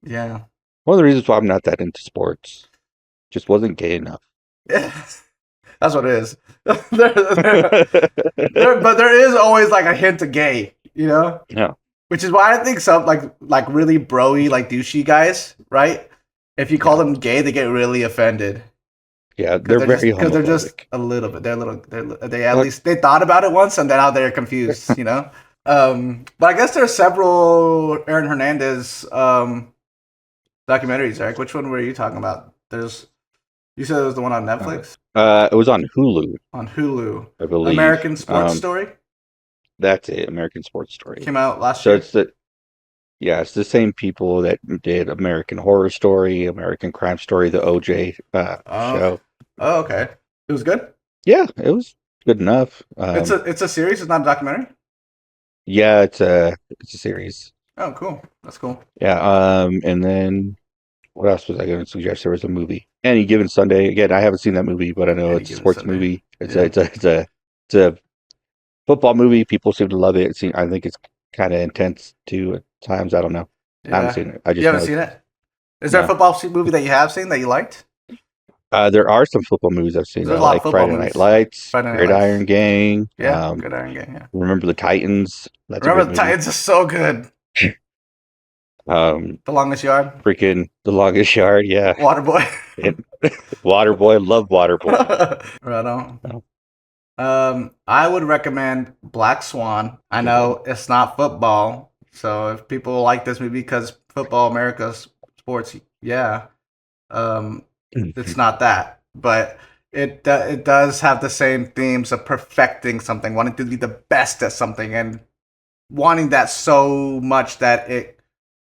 Yeah. One of the reasons why I'm not that into sports, just wasn't gay enough. Yeah. That's what it is. But there is always like a hint of gay, Yeah. Which is why I think some like really broy, like douchey guys, right? If you call them gay, they get really offended. Yeah, they're very homophobic. Because they're just a little bit. They at least they thought about it once, and then now they're confused. But I guess there are several Aaron Hernandez documentaries. Eric, which one were you talking about? You said it was the one on Netflix. It was on Hulu. On Hulu, I believe. American Sports Story. That's it. American Sports Story Came out last year. So it's the same people that did American Horror Story, American Crime Story, the OJ show. Oh, okay. It was good. Yeah, it was good enough. It's a series. It's not a documentary. Yeah, it's a series. Oh, cool. That's cool. Yeah. And then what else was I going to suggest? There was a movie, Any Given Sunday. Again, I haven't seen that movie, but I know it's a sports movie. It's a football movie. People seem to love it. I think it's kind of intense too at times. I don't know. Yeah. I haven't seen it. You haven't seen it? Is there a football movie that you have seen that you liked? There are some football movies I've seen. There's a lot of football Friday movies. Night Lights, Friday Night Gridiron Gang. Yeah, Gridiron Gang. Yeah. Remember the Titans. Remember the Titans is so good. The Longest Yard. Freaking The Longest Yard. Yeah. Waterboy. Waterboy. Love Waterboy. Right on. I would recommend Black Swan. I know it's not football, so if people like this movie because football, America's sports, yeah, um, it's not that, but it does have the same themes of perfecting something, wanting to be the best at something, and wanting that so much that it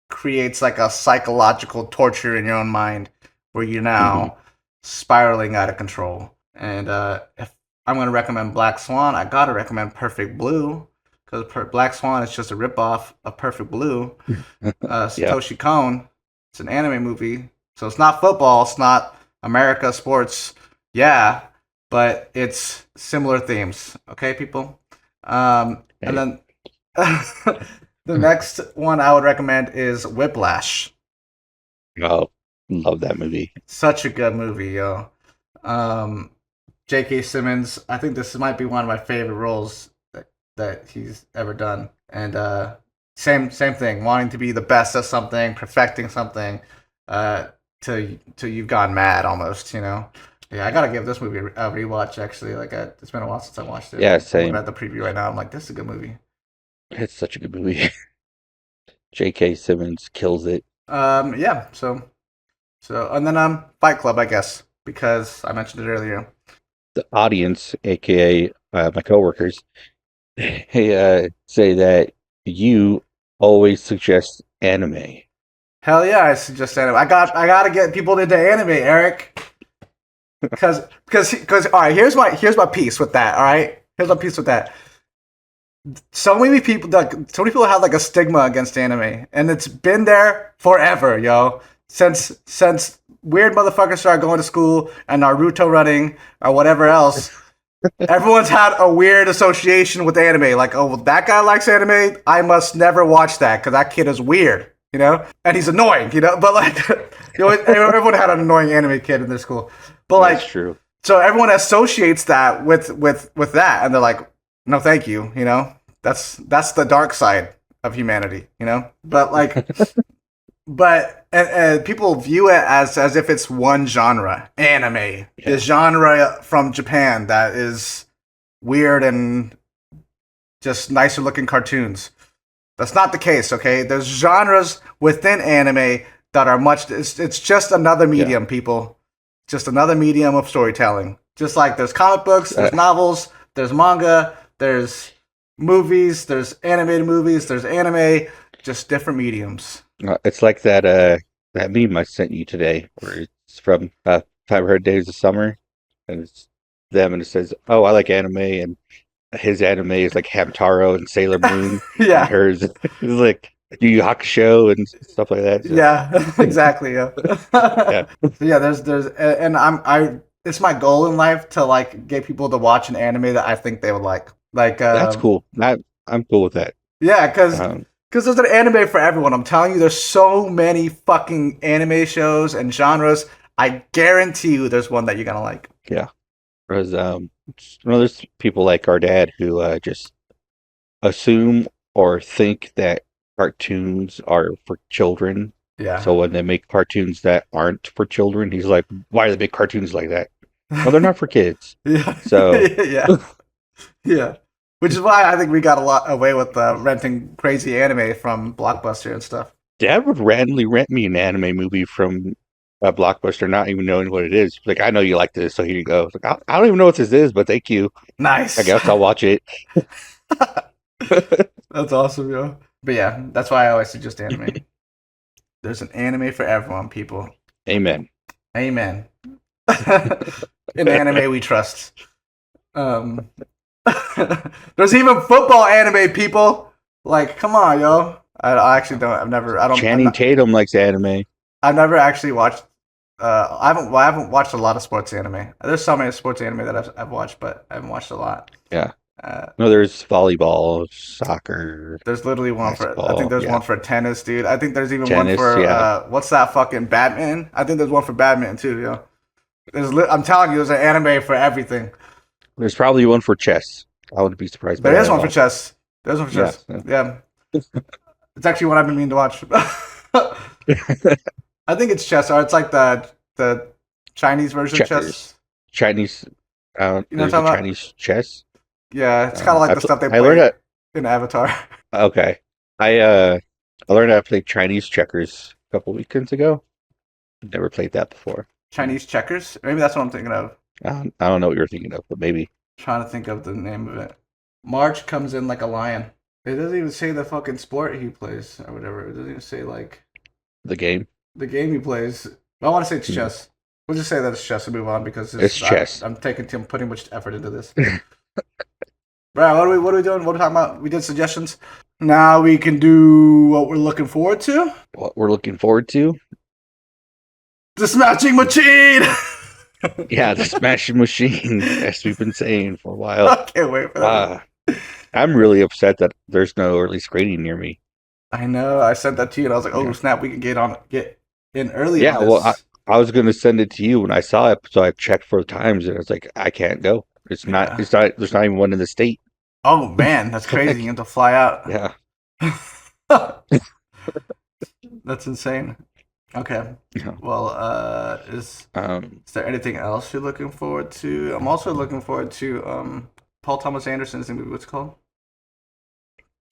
creates like a psychological torture in your own mind where you're now spiraling out of control. And if I'm going to recommend Black Swan, I got to recommend Perfect Blue because Black Swan is just a ripoff of Perfect Blue. Yeah. Satoshi Kon, it's an anime movie. So it's not football, it's not America sports. Yeah, but it's similar themes. Okay, people? And then the next one I would recommend is Whiplash. Oh, love that movie. Such a good movie, yo. J.K. Simmons, I think this might be one of my favorite roles that he's ever done. And same thing, wanting to be the best at something, perfecting something, till you've gone mad almost, you know. Yeah, I gotta give this movie a rewatch. Actually, it's been a while since I watched it. Yeah, I'm same. looking at the preview right now. I'm like, this is a good movie. It's such a good movie. J.K. Simmons kills it. Yeah. So and then Fight Club, I guess, because I mentioned it earlier. The audience, aka my coworkers, they say that you always suggest anime. Hell yeah, I suggest anime. I gotta get people into anime, Eric. Because all right, here's my piece with that. All right, here's my piece with that. So many people have like a stigma against anime, and it's been there forever, yo. Since weird motherfuckers started going to school and Naruto running or whatever else, everyone's had a weird association with anime. Like, oh, well, that guy likes anime. I must never watch that because that kid is weird, you know, and he's annoying, you know. But like, everyone had an annoying anime kid in their school. But like, That's true. So everyone associates that with that, and they're like, no, thank you, you know. That's the dark side of humanity, you know. But like, and people view it as if it's one genre, anime, the genre from Japan that is weird and just nicer looking cartoons. That's not the case, okay? There's genres within anime that are it's just another medium, people. Just another medium of storytelling. Just like there's comic books, there's novels, there's manga, there's movies, there's animated movies, there's anime, just different mediums. It's like that meme I sent you today, where it's from 500 Days of Summer, and it's them, and it says, "Oh, I like anime," and his anime is like Hamtaro and Sailor Moon. Yeah. And hers is like Yu Yu Hakusho and stuff like that. So. Yeah, exactly. Yeah. Yeah. So yeah, there's and it's my goal in life to like get people to watch an anime that I think they would like. Like That's cool. I'm cool with that. Yeah, because there's an anime for everyone. I'm telling you, there's so many fucking anime shows and genres. I guarantee you, there's one that you're gonna like. Yeah. Whereas there's people like our dad who just assume or think that cartoons are for children. Yeah. So when they make cartoons that aren't for children, he's like, "Why do they make cartoons like that?" Well, they're not for kids. Yeah. So yeah. Yeah. Which is why I think we got a lot away with renting crazy anime from Blockbuster and stuff. Dad would randomly rent me an anime movie from a Blockbuster, not even knowing what it is. Like, I know you like this, so here you go. Like, I don't even know what this is, but thank you. Nice. I guess I'll watch it. That's awesome, yo. But yeah, that's why I always suggest anime. There's an anime for everyone, people. Amen. Amen. In anime we trust. There's even football anime, people. Like, come on, yo. I actually don't. Channing Tatum likes anime. I've never actually watched. I haven't watched a lot of sports anime. There's so many sports anime that I've watched, but I haven't watched a lot. Yeah. No, there's volleyball, soccer. There's literally one basketball, for. I think there's one for tennis, dude. I think there's even one for. What's that fucking badminton? I think there's one for badminton too, yo. I'm telling you, there's an anime for everything. There's probably one for chess. I wouldn't be surprised. There is one for chess. There's one for chess. Yeah. It's actually one I've been meaning to watch. I think it's chess, or it's like the Chinese version of chess. Chinese. You know what There's I'm a talking about? Chinese chess. Yeah, it's kind of like the stuff they I learned play that. in Avatar. Okay, I learned how to play Chinese checkers a couple weekends ago. Never played that before. Chinese checkers? Maybe that's what I'm thinking of. I don't know what you're thinking of, but maybe Trying to think of the name of it. March comes in like a lion. It doesn't even say the fucking sport he plays or whatever. It doesn't even say like the game. the game he plays. I want to say it's Hmm. chess. We'll just say that it's chess and move on because It's chess. I'm putting much effort into this. Right, what are we doing? What are we talking about? We did suggestions. Now we can do what we're looking forward to. What we're looking forward to? The smashing machine. Yeah, the Smashing Machine, as we've been saying for a while. I can't wait for that. I'm really upset that there's no early screening near me. I know. I sent that to you, and I was like, "Oh Yeah. snap! We can get in early Yeah, on well, this." I was gonna send it to you when I saw it, so I checked for times, and it's like I can't go. It's not. Yeah. It's not. There's not even one in the state. Oh man, that's crazy! You have to fly out. Yeah. That's insane. Okay. Yeah. Well, is there anything else you're looking forward to? I'm also looking forward to Paul Thomas Anderson's movie. What's it called?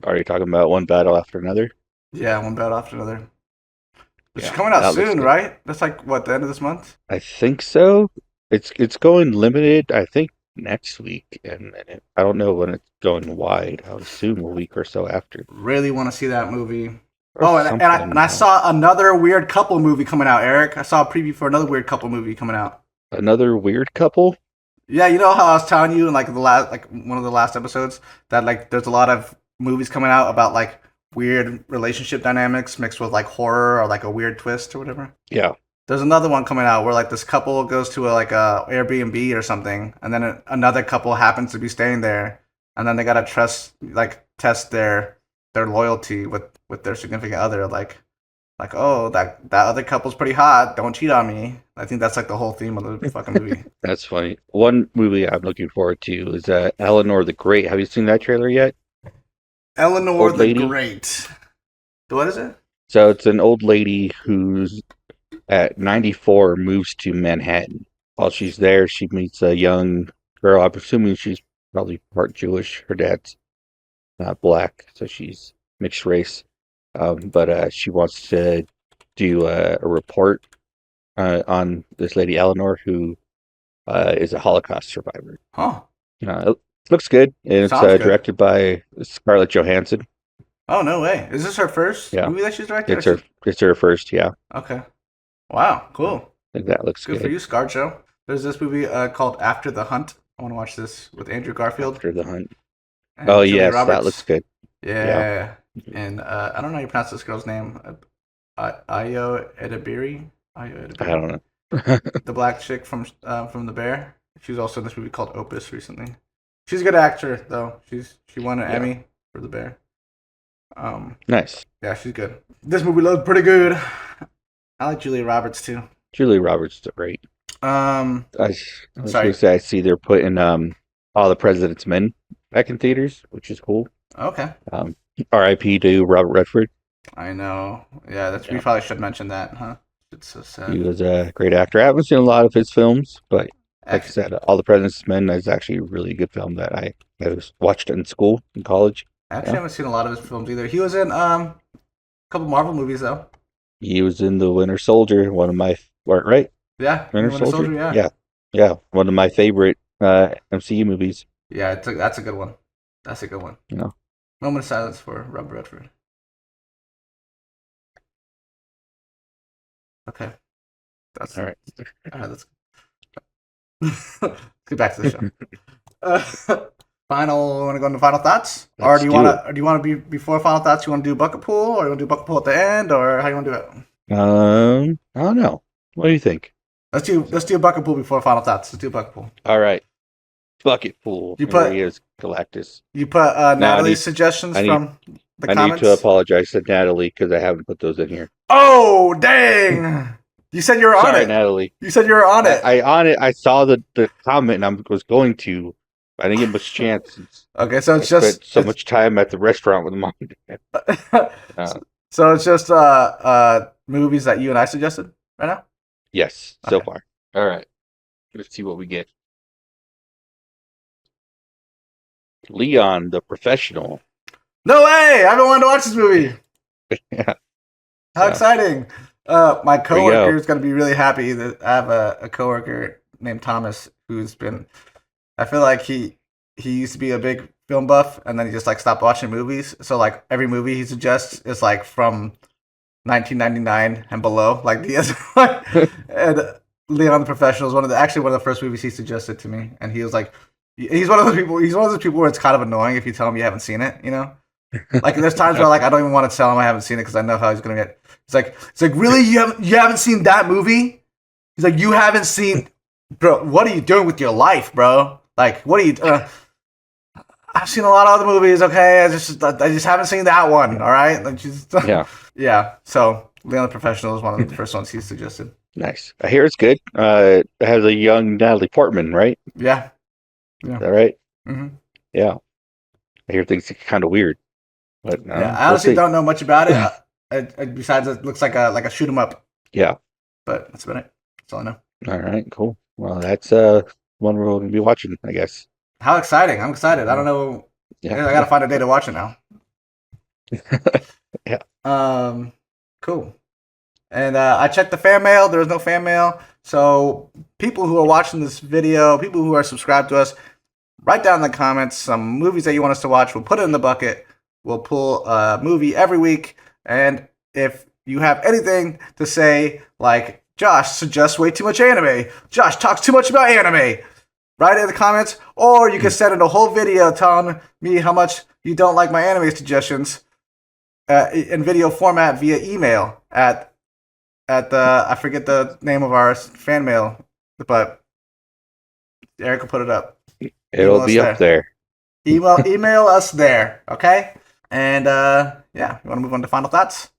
Are you talking about One Battle After Another? Yeah, one battle after another. It's Yeah, coming out that looks soon, good. right? That's like what, the end of this month? I think so. It's going limited. I think next week, and I don't know when it's going wide. I would assume a week or so after. Really want to see that movie. Or Oh, and something. I saw another weird couple movie coming out, Eric. I saw a preview for another weird couple movie coming out. Another weird couple. Yeah, you know how I was telling you in like one of the last episodes that like there's a lot of movies coming out about like weird relationship dynamics mixed with like horror or like a weird twist or whatever. Yeah. There's another one coming out where like this couple goes to like a Airbnb or something, and then another couple happens to be staying there, and then they gotta test their loyalty with their significant other, like oh that other couple's pretty hot, don't cheat on me. I think that's like the whole theme of the fucking movie. That's funny. One movie I'm looking forward to is Eleanor the Great. Have you seen that trailer yet? Eleanor Old the lady. Great. What is it? So it's an old lady who's at 94 moves to Manhattan. While she's there, she meets a young girl. I'm assuming she's probably part Jewish. Her dad's not black, so she's mixed race. But she wants to do a report on this lady Eleanor, who is a Holocaust survivor. Huh. It looks good, and it's Sounds good. directed by Scarlett Johansson. Oh no way! Is this her first Yeah. movie that she's directed? It's her first, yeah. Okay. Wow. Cool. I think that looks Good good. for you, ScarJo. There's this movie called After the Hunt. I want to watch this with Andrew Garfield. After the Hunt. And Oh Julia yes, that Roberts. looks good. Yeah. And I don't know how you pronounce this girl's name. Ayo Edebiri. Ayo Edebiri. I don't know. The black chick from The Bear. She was also in this movie called Opus recently. She's a good actor though. She won an Yeah. Emmy for The Bear. Nice. Yeah, she's good. This movie looks pretty good. I like Julia Roberts too. Julie Roberts is great. Um, I was Sorry. gonna say I see they're putting All the President's Men back in theaters, which is cool. okay. R.I.P. to Robert Redford. I know. Yeah, we Yeah. probably should mention that, huh? It's so sad. He was a great actor. I haven't seen a lot of his films, but like I said, All the President's Men is actually a really good film that I watched in school, in college. Actually, I haven't seen a lot of his films either. He was in a couple Marvel movies though. He was in The Winter Soldier, one of my right? Yeah, Winter Winter Soldier? Yeah. Yeah, one of my favorite MCU movies. Yeah, that's a good one. That's a good one. You know. Moment of silence for Robert Redford. Okay. That's All right. All right, let's get back to the show. Final. Want to go into final thoughts, or Let's do you do want to? Do you want to be before final thoughts? You want to do bucket pool, or you want to do bucket pool at the end, or how you want to do it? I don't know. What do you think? Let's do a bucket pool before final thoughts. Let's do a bucket pool. All right. Bucket pool. You There put- he is, Galactus. You put Natalie's suggestions I need- from the I comments. need to apologize to Natalie because I haven't put those in here. Oh dang! You said you were on Sorry, it. Natalie. You said you were on it. I saw the comment and I was going to. I didn't get much chance. Okay, so I it's just spent so much time at the restaurant with mom. so it's just movies that you and I suggested right now. Yes, so Okay. far. All right. Let's see what we get. Leon the Professional. No way! I've been wanting to watch this movie. Yeah. How So, exciting! My there you coworker go. is going to be really happy that I have a coworker named Thomas who's been. I feel like he used to be a big film buff, and then he just like stopped watching movies. So like every movie he suggests is like from 1999 and below. Like the and Leon the Professional is one of the first movies he suggested to me, and he was like, he's one of those people. He's one of those people where it's kind of annoying if you tell him you haven't seen it. You know, like there's times where like I don't even want to tell him I haven't seen it because I know how he's gonna get. It's like really you haven't seen that movie? He's like you haven't seen, bro. What are you doing with your life, bro? Like what are you? I've seen a lot of other movies. Okay, I just haven't seen that one. All right, like just Yeah. yeah. So Leon the Professional is one of the first ones he suggested. Nice. I hear it's good. It has a young Natalie Portman, right? Yeah. Is that right? Mm-hmm. Yeah. I hear things are kind of weird, but Yeah. I we'll honestly see. don't know much about it. Besides, it looks like a shoot 'em up. Yeah. But that's about it. That's all I know. All right. Cool. Well, that's one we're going to be watching, I guess. How exciting! I'm excited. I don't know. Yeah. I gotta find a day to watch it now. Yeah. Cool. And I checked the fan mail. There was no fan mail. So people who are watching this video, people who are subscribed to us, write down in the comments some movies that you want us to watch. We'll put it in the bucket. We'll pull a movie every week. And if you have anything to say, like Josh suggests way too much anime, Josh talks too much about anime, write it in the comments. Or you can send in a whole video telling me how much you don't like my anime suggestions in video format via email at I forget the name of our fan mail, but Eric will put it up. It'll be up there. Email us there, okay? And yeah, you want to move on to final thoughts?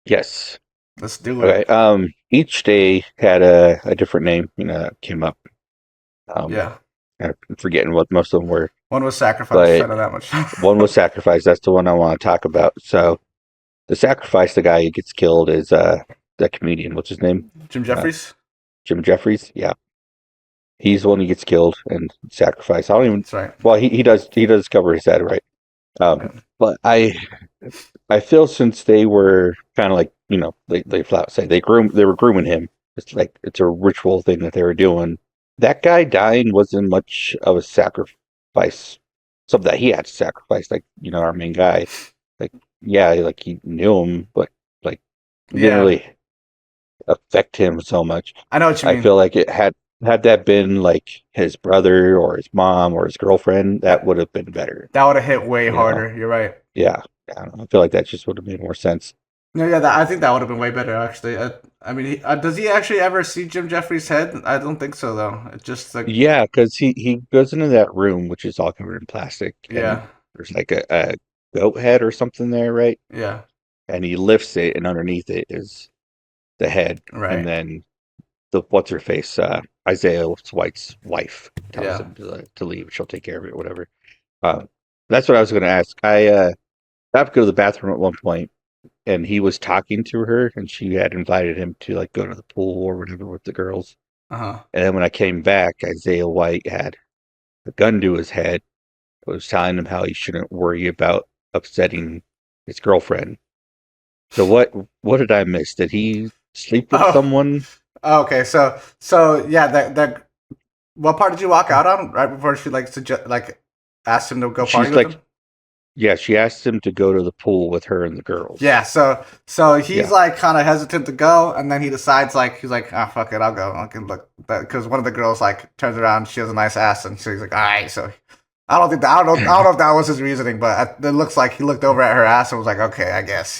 Yes. Let's do it. Okay. Each day had a different name, came up. Yeah. I'm forgetting what most of them were. One was sacrifice. But I know that much. One was sacrifice. That's the one I want to talk about. So, the sacrifice, the guy who gets killed is that comedian. What's his name? Jim Jeffries. Jim Jeffries. Yeah, he's the one who gets killed and sacrificed. I don't even. That's right. Well, he does cover his head, right? But I feel since they were kind of like they flat say they were grooming him. It's like it's a ritual thing that they were doing. That guy dying wasn't much of a sacrifice. Something that he had to sacrifice, like our main guy. Like like he knew him, but like it didn't really affect him so much. I know what you mean. I feel like it had that been like his brother or his mom or his girlfriend, that would have been better. That would have hit way harder. You're right. Yeah, I don't know. I feel like that just would have made more sense. No, yeah, I think that would have been way better, actually. I mean, does he actually ever see Jim Jeffries' head? I don't think so, though. It's just like Yeah, because he goes into that room, which is all covered in plastic. And there's like a goat head or something there, right? Yeah. And he lifts it, and underneath it is the head. Right. And then what's her face? Isaiah White's wife tells him to leave. She'll take care of it, whatever. That's what I was going to ask. I have to go to the bathroom at one point, and he was talking to her, and she had invited him to like go to the pool or whatever with the girls. Uh-huh. And then when I came back, Isaiah White had a gun to his head. It was telling him how he shouldn't worry about upsetting his girlfriend. So what did I miss? Did he sleep with someone? Okay, so yeah, that what part did you walk out on right before she asked him to go party with him? Yeah, she asked him to go to the pool with her and the girls. Yeah, so he's like kind of hesitant to go, and then he decides he's like, ah, fuck it, I'll go. I can look, because one of the girls turns around, she has a nice ass, and so he's like, all right. So I don't know if that was his reasoning, but it looks like he looked over at her ass and was like, okay, I guess,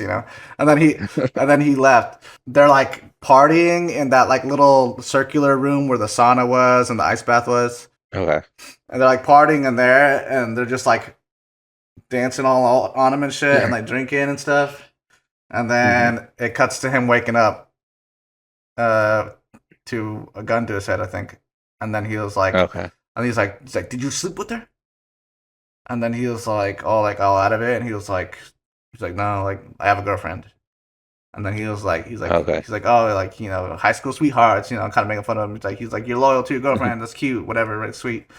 And then he left. They're like partying in that like little circular room where the sauna was and the ice bath was. Okay. And they're like partying in there, and they're just like dancing all on him and shit, and like drinking and stuff. And then it cuts to him waking up to a gun to his head, I think. And then he was like, okay. And he's like, did you sleep with her? And then he was like, all out of it, and he's like, no, like I have a girlfriend. And then he's like, oh, like high school sweethearts, kind of making fun of him. He's like, you're loyal to your girlfriend. That's cute, whatever, right? Sweet.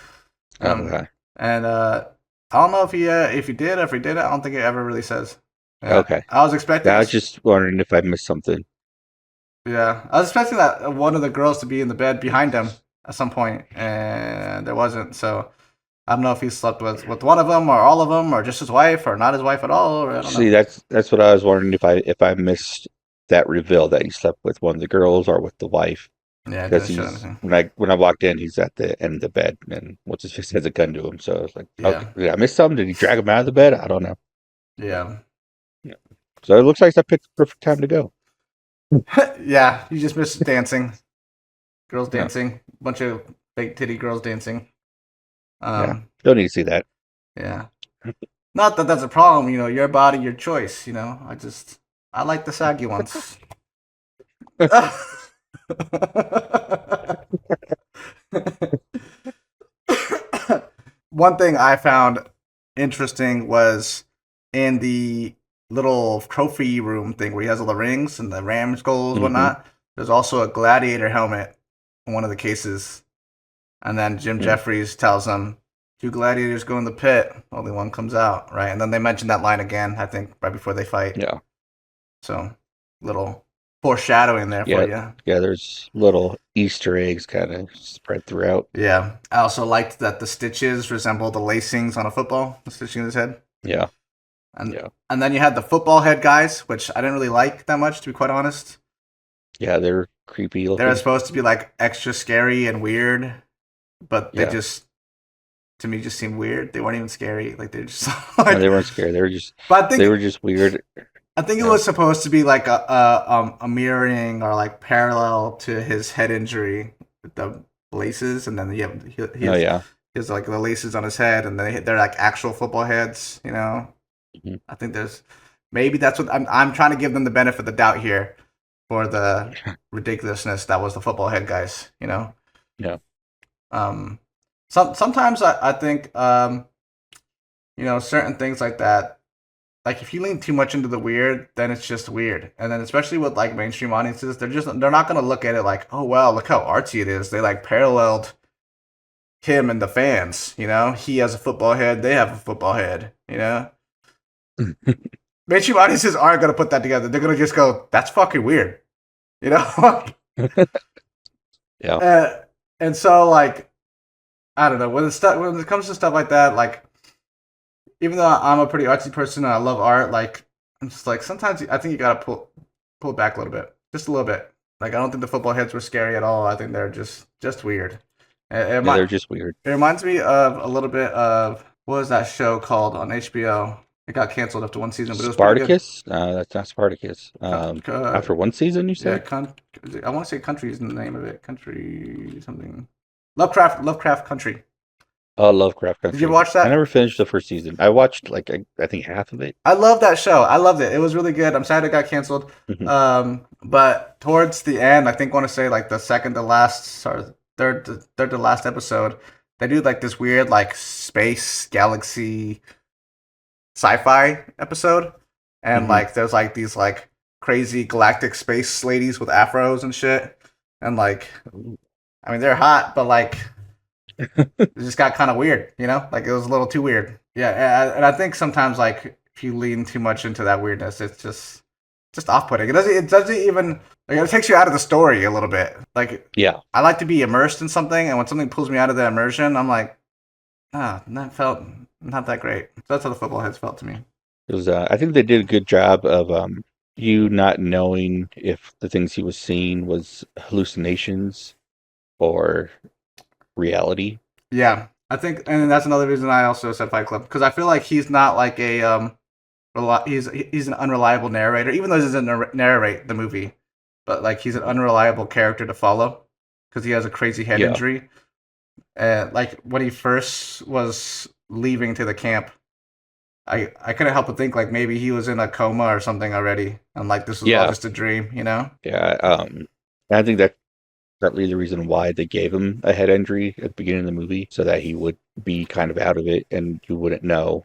Okay. And I don't know if he did, or if he did. I don't think it ever really says. Yeah, Okay. I was expecting. I was just wondering if I missed something. Yeah, I was expecting that one of the girls to be in the bed behind him at some point, and there wasn't. So I don't know if he slept with one of them, or all of them, or just his wife, or not his wife at all. Or I don't See, know. that's what I was wondering if I missed that reveal that he slept with one of the girls or with the wife. Yeah, it Because didn't show he's anything. when I walked in, he's at the end of the bed, and what's his face has a gun to him. So I was like, okay, Yeah, did I miss something? Did he drag him out of the bed? I don't know. yeah, Yeah. So it looks like I picked the perfect time to go. yeah. You just missed dancing, girls Yeah, dancing, bunch of fake titty girls dancing. yeah. Um, Don't need to see that. yeah. Not that that's a problem, your body, your choice, I like the saggy ones. One thing I found interesting was in the little trophy room thing where he has all the rings and the ram skulls and Hmm. whatnot. There's also a gladiator helmet in one of the cases. And then Jim Jeffries tells them, two gladiators go in the pit, only one comes out, right? And then they mention that line again, I think, right before they fight. Yeah, So, little foreshadowing there for yeah, you. yeah. There's little Easter eggs kind of spread throughout. Yeah. I also liked that the stitches resemble the lacings on a football, the stitching in his head. Yeah, And yeah, and then you had the football head guys, which I didn't really like that much, to be quite honest. yeah. They're creepy They're looking. supposed to be like extra scary and weird, but they Yeah, just to me just seemed weird. They weren't even scary. Like they're just no, like. they weren't scared. But I They think were just weird. I think it Yeah. was supposed to be like a mirroring or like parallel to his head injury with the laces, and then Oh yeah. he has like the laces on his head, and they're like actual football heads. Hmm. I think there's maybe that's what I'm trying to give them the benefit of the doubt here for the ridiculousness that was the football head guys. Yeah. Um, sometimes I think certain things like that. Like if you lean too much into the weird, then it's just weird. And then especially with like mainstream audiences, they're not gonna look at it like, oh wow, look how artsy it is. They like paralleled him and the fans. He has a football head, they have a football head. Mainstream audiences aren't gonna put that together. They're gonna just go, that's fucking weird. You know. Yeah. uh, and so like I don't know when it comes to stuff like that, like even though I'm a pretty artsy person and I love art, like I'm just like sometimes I think you gotta pull it back a little bit, just a little bit. Like I don't think the football heads were scary at all. I think they're just weird. Yeah, they're just weird. It reminds me of a little bit of what was that show called on HBO? It got canceled after one season, but it was pretty good. Spartacus? That's not Spartacus. After one season, you Yeah, said? I want to say Country is the name of it. Country something. Lovecraft Country. Oh, Lovecraft Did you Country. watch I that? never finished the first season. I watched like I think half of it. I love that show. I loved it. It was really good. I'm sad it got canceled. Mhm. But towards the end, I think want to say like the second to last or third to last episode, they do like this weird like space galaxy sci-fi episode, and Mhm. like there's like these like crazy galactic space ladies with afros and shit, and like I mean they're hot, but like it just got kind of weird, like it was a little too weird. Yeah, and I think sometimes like if you lean too much into that weirdness, it's just off-putting. It doesn't even like it takes you out of the story a little bit. Like Yeah. I like to be immersed in something, and when something pulls me out of the immersion, I'm like, that felt not that great. So that's how the football heads felt to me. It was I think they did a good job of you not knowing if the things he was seeing was hallucinations or reality. Yeah, I think, and that's another reason I also said Fight Club because I feel like he's not like a he's an unreliable narrator, even though he doesn't narrate the movie, but like he's an unreliable character to follow because he has a crazy head Yeah. injury. And like when he first was leaving to the camp, I couldn't help but think like maybe he was in a coma or something already, and like this was all Yeah. just a dream, Yeah. I think that's partly the reason why they gave him a head injury at the beginning of the movie, so that he would be kind of out of it and you wouldn't know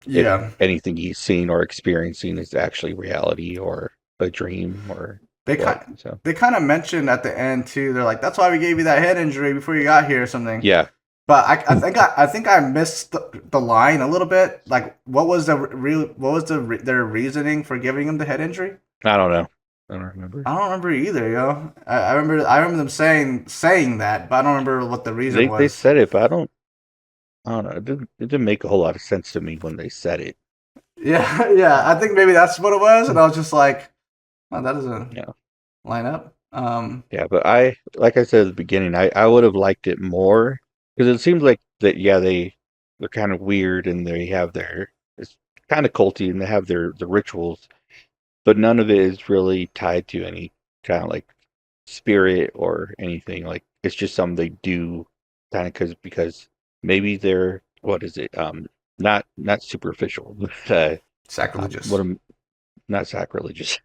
Yeah, if anything he's seen or experiencing is actually reality or a dream or they what. kind So they kind of mentioned at the end too. They're like, that's why we gave you that head injury before you got here or something. yeah. But I think I missed the line a little bit. Like, what was their reasoning for giving him the head injury? I don't know. I don't remember. I don't remember either, yo. I remember them saying that, but I don't remember what the reason was. They said it, but I don't know. It didn't make a whole lot of sense to me when they said it. Yeah, yeah. I think maybe that's what it was, and I was just like, "Oh, that doesn't line up." Yeah, but like I said at the beginning, I would have liked it more because it seems like that. Yeah, they're kind of weird and they have it's kind of culty and they have the rituals, but none of it is really tied to any kind of like spirit or anything. Like it's just something they do kind of because maybe they're what is it? Not superficial, but Sacrilegious. not sacrilegious,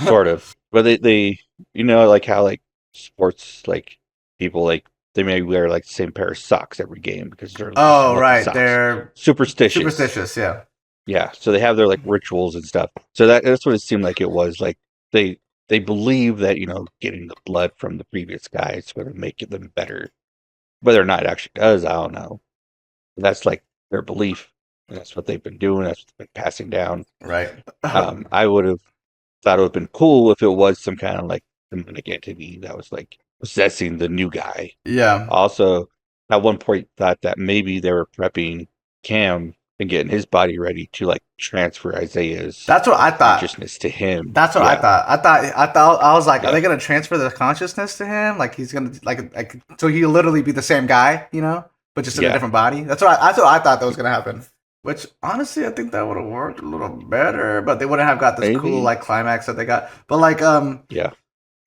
sort of. But they like how like sports like people like they may wear like the same pair of socks every game because they're Oh, lucky right. socks. They're superstitious. superstitious. Yeah. Yeah, so they have their like rituals and stuff. So that's what it seemed like it was. Like they believe that getting the blood from the previous guy is going to make them better. Whether or not it actually does, I don't know. That's like their belief. That's what they've been doing. That's what they've been passing down. Right. I would have thought it would have been cool if it was some kind of like demonic entity that was like possessing the new guy. Yeah. Also, at one point, thought that maybe they were prepping Cam and getting his body ready to like transfer Isaiah's That's what I thought. consciousness to him. That's what I thought. I was like, Yeah. are they gonna transfer the consciousness to him? Like he's gonna like so he'll literally be the same guy, but just in a different body. That's what I thought that was gonna happen. Which honestly, I think that would have worked a little better, but they wouldn't have got this cool like climax that they got. But like, yeah,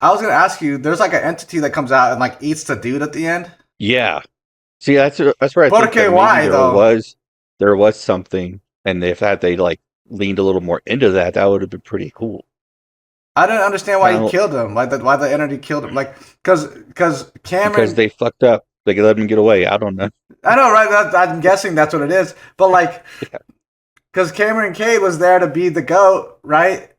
I was gonna ask you. There's like an entity that comes out and like eats the dude at the end. yeah. See, that's where I think that maybe why though? There was something, and if they like leaned a little more into that, that would have been pretty cool. I didn't understand why he killed him. Why the entity killed him? Like, because Cameron. Because they fucked up. They let him get away. I don't know. I know, right? I'm guessing that's what it is. But like, because Cameron Cade was there to be the GOAT, right?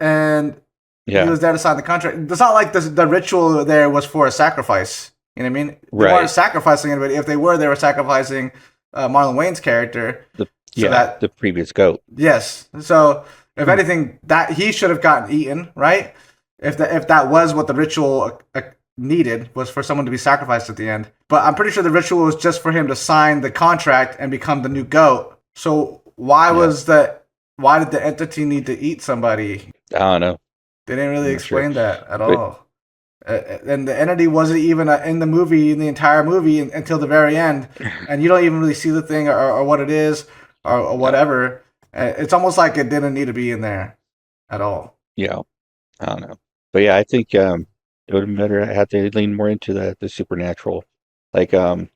And he was there to sign the contract. It's not like the ritual there was for a sacrifice. You know what I mean? They weren't sacrificing anybody. If they were sacrificing Marlon Wayans' character. The previous GOAT. Yes. So if anything, that he should have gotten eaten, right? If that was what the ritual needed, was for someone to be sacrificed at the end. But I'm pretty sure the ritual was just for him to sign the contract and become the new GOAT. So why did the entity need to eat somebody? I don't know. They didn't really explain that at all. And the entity wasn't even in the entire movie until the very end. And you don't even really see the thing or what it is or whatever. It's almost like it didn't need to be in there at all. Yeah. I don't know. But yeah, I think it would have been better had they leaned more into the supernatural. Like in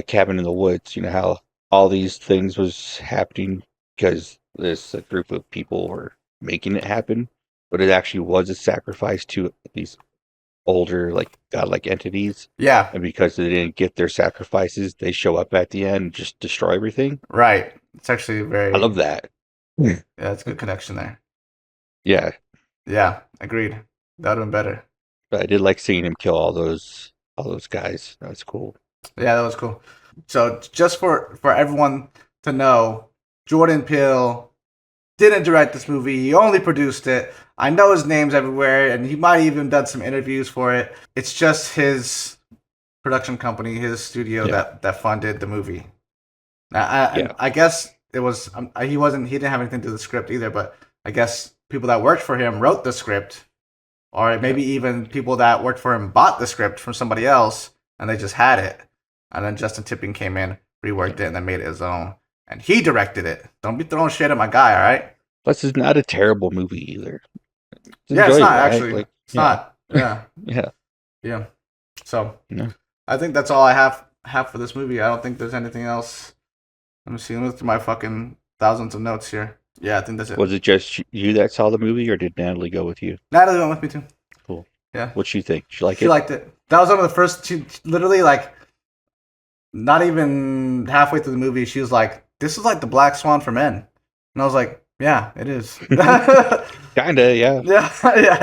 Cabin in the Woods, how all these things was happening because this group of people were making it happen, but it actually was a sacrifice to these older like godlike entities. Yeah. And because they didn't get their sacrifices, they show up at the end and just destroy everything. Right. It's actually I love that. Yeah, it's a good connection there. Yeah. Yeah, agreed. That would have been better. But I did like seeing him kill all those guys. That was cool. Yeah, that was cool. So just for everyone to know, Jordan Peele didn't direct this movie. He only produced it. I know his name's everywhere, and he might even done some interviews for it. It's just his production company, his studio that funded the movie. Now, I guess it was he didn't have anything to do with the script either, but I guess people that worked for him wrote the script, or maybe even people that worked for him bought the script from somebody else, and they just had it. And then Justin Tipping came in, reworked it, and then made it his own. And he directed it. Don't be throwing shit at my guy, all right? Plus, it's not a terrible movie either. It's not right? actually. Like, it's not. Yeah. Yeah. So I think that's all I have for this movie. I don't think there's anything else. Let me see. Let me look through my fucking thousands of notes here. Yeah, I think that's it. Was it just you that saw the movie, or did Natalie go with you? Natalie went with me too. Cool. Yeah. What'd she think? She liked it? She liked it. That was one of the first. She literally not even halfway through the movie, she was like, "This is like the Black Swan for men," and I was like, "Yeah, it is." Kinda, yeah. Yeah,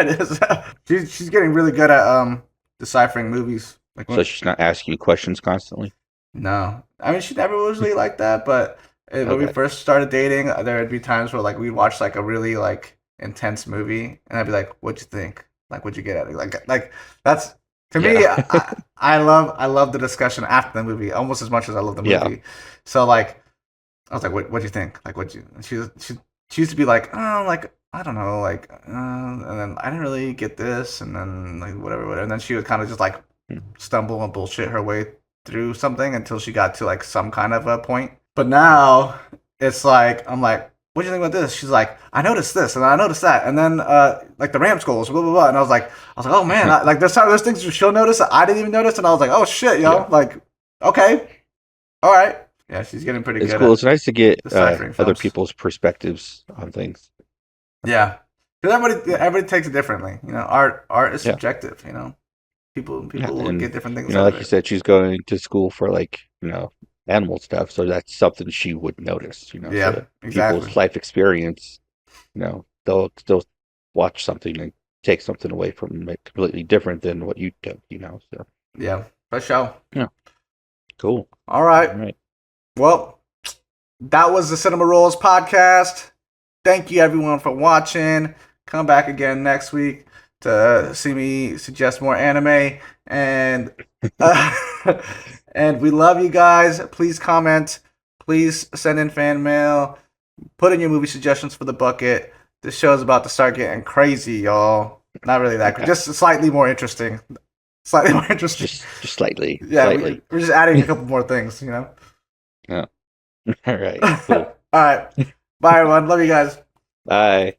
it is. She's getting really good at deciphering movies. So she's not asking you questions constantly? No, I mean she never was really like that. But when we Okay. first started dating, there would be times where like we'd watch like a really like intense movie, and I'd be like, "What'd you think? Like, what'd you get at it? Like that's to me. Yeah. I love the discussion after the movie almost as much as I love the Yeah. movie. So like I was like, what'd you think? Like, what'd you? And she used to be like, oh, like I don't know, like, and then I didn't really get this, and then like whatever, and then she would kind of just like Hmm. stumble and bullshit her way through something until she got to like some kind of a point. But now it's like I'm like, what do you think about this? She's like, I noticed this and I noticed that, and then like the Rams goals, blah blah blah, and I was like, oh man, like there's things she'll notice that I didn't even notice, and I was like, oh shit, yo, Yeah. like okay, all right, yeah, she's getting pretty It's good cool. at It's nice to get deciphering other films. people's perspectives on things. Yeah, because everybody takes it differently. You know, art is Yeah. subjective. You know, people Yeah. will And, get different things you know, out of like you it. said, she's going to school for like, you know, animal stuff. So that's something she would notice, you know. Yeah, So exactly. people's life experience, you know, they'll still watch something and take something away from it completely different than what you took, you know. So, Yeah, for sure. yeah. Cool. All All right. right. Well, that was the Cinema Rolls podcast. Thank you everyone for watching. Come back again next week to see me suggest more anime and uh, and we love you guys. Please comment. Please send in fan mail. Put in your movie suggestions for the bucket. This show's about to start getting crazy, y'all. Not really that crazy, just slightly more interesting. Slightly more interesting. Just slightly. Yeah, Slightly. we're just adding a couple more things, you know. Yeah. All right. Cool. All right. Bye, everyone. Love you guys. Bye.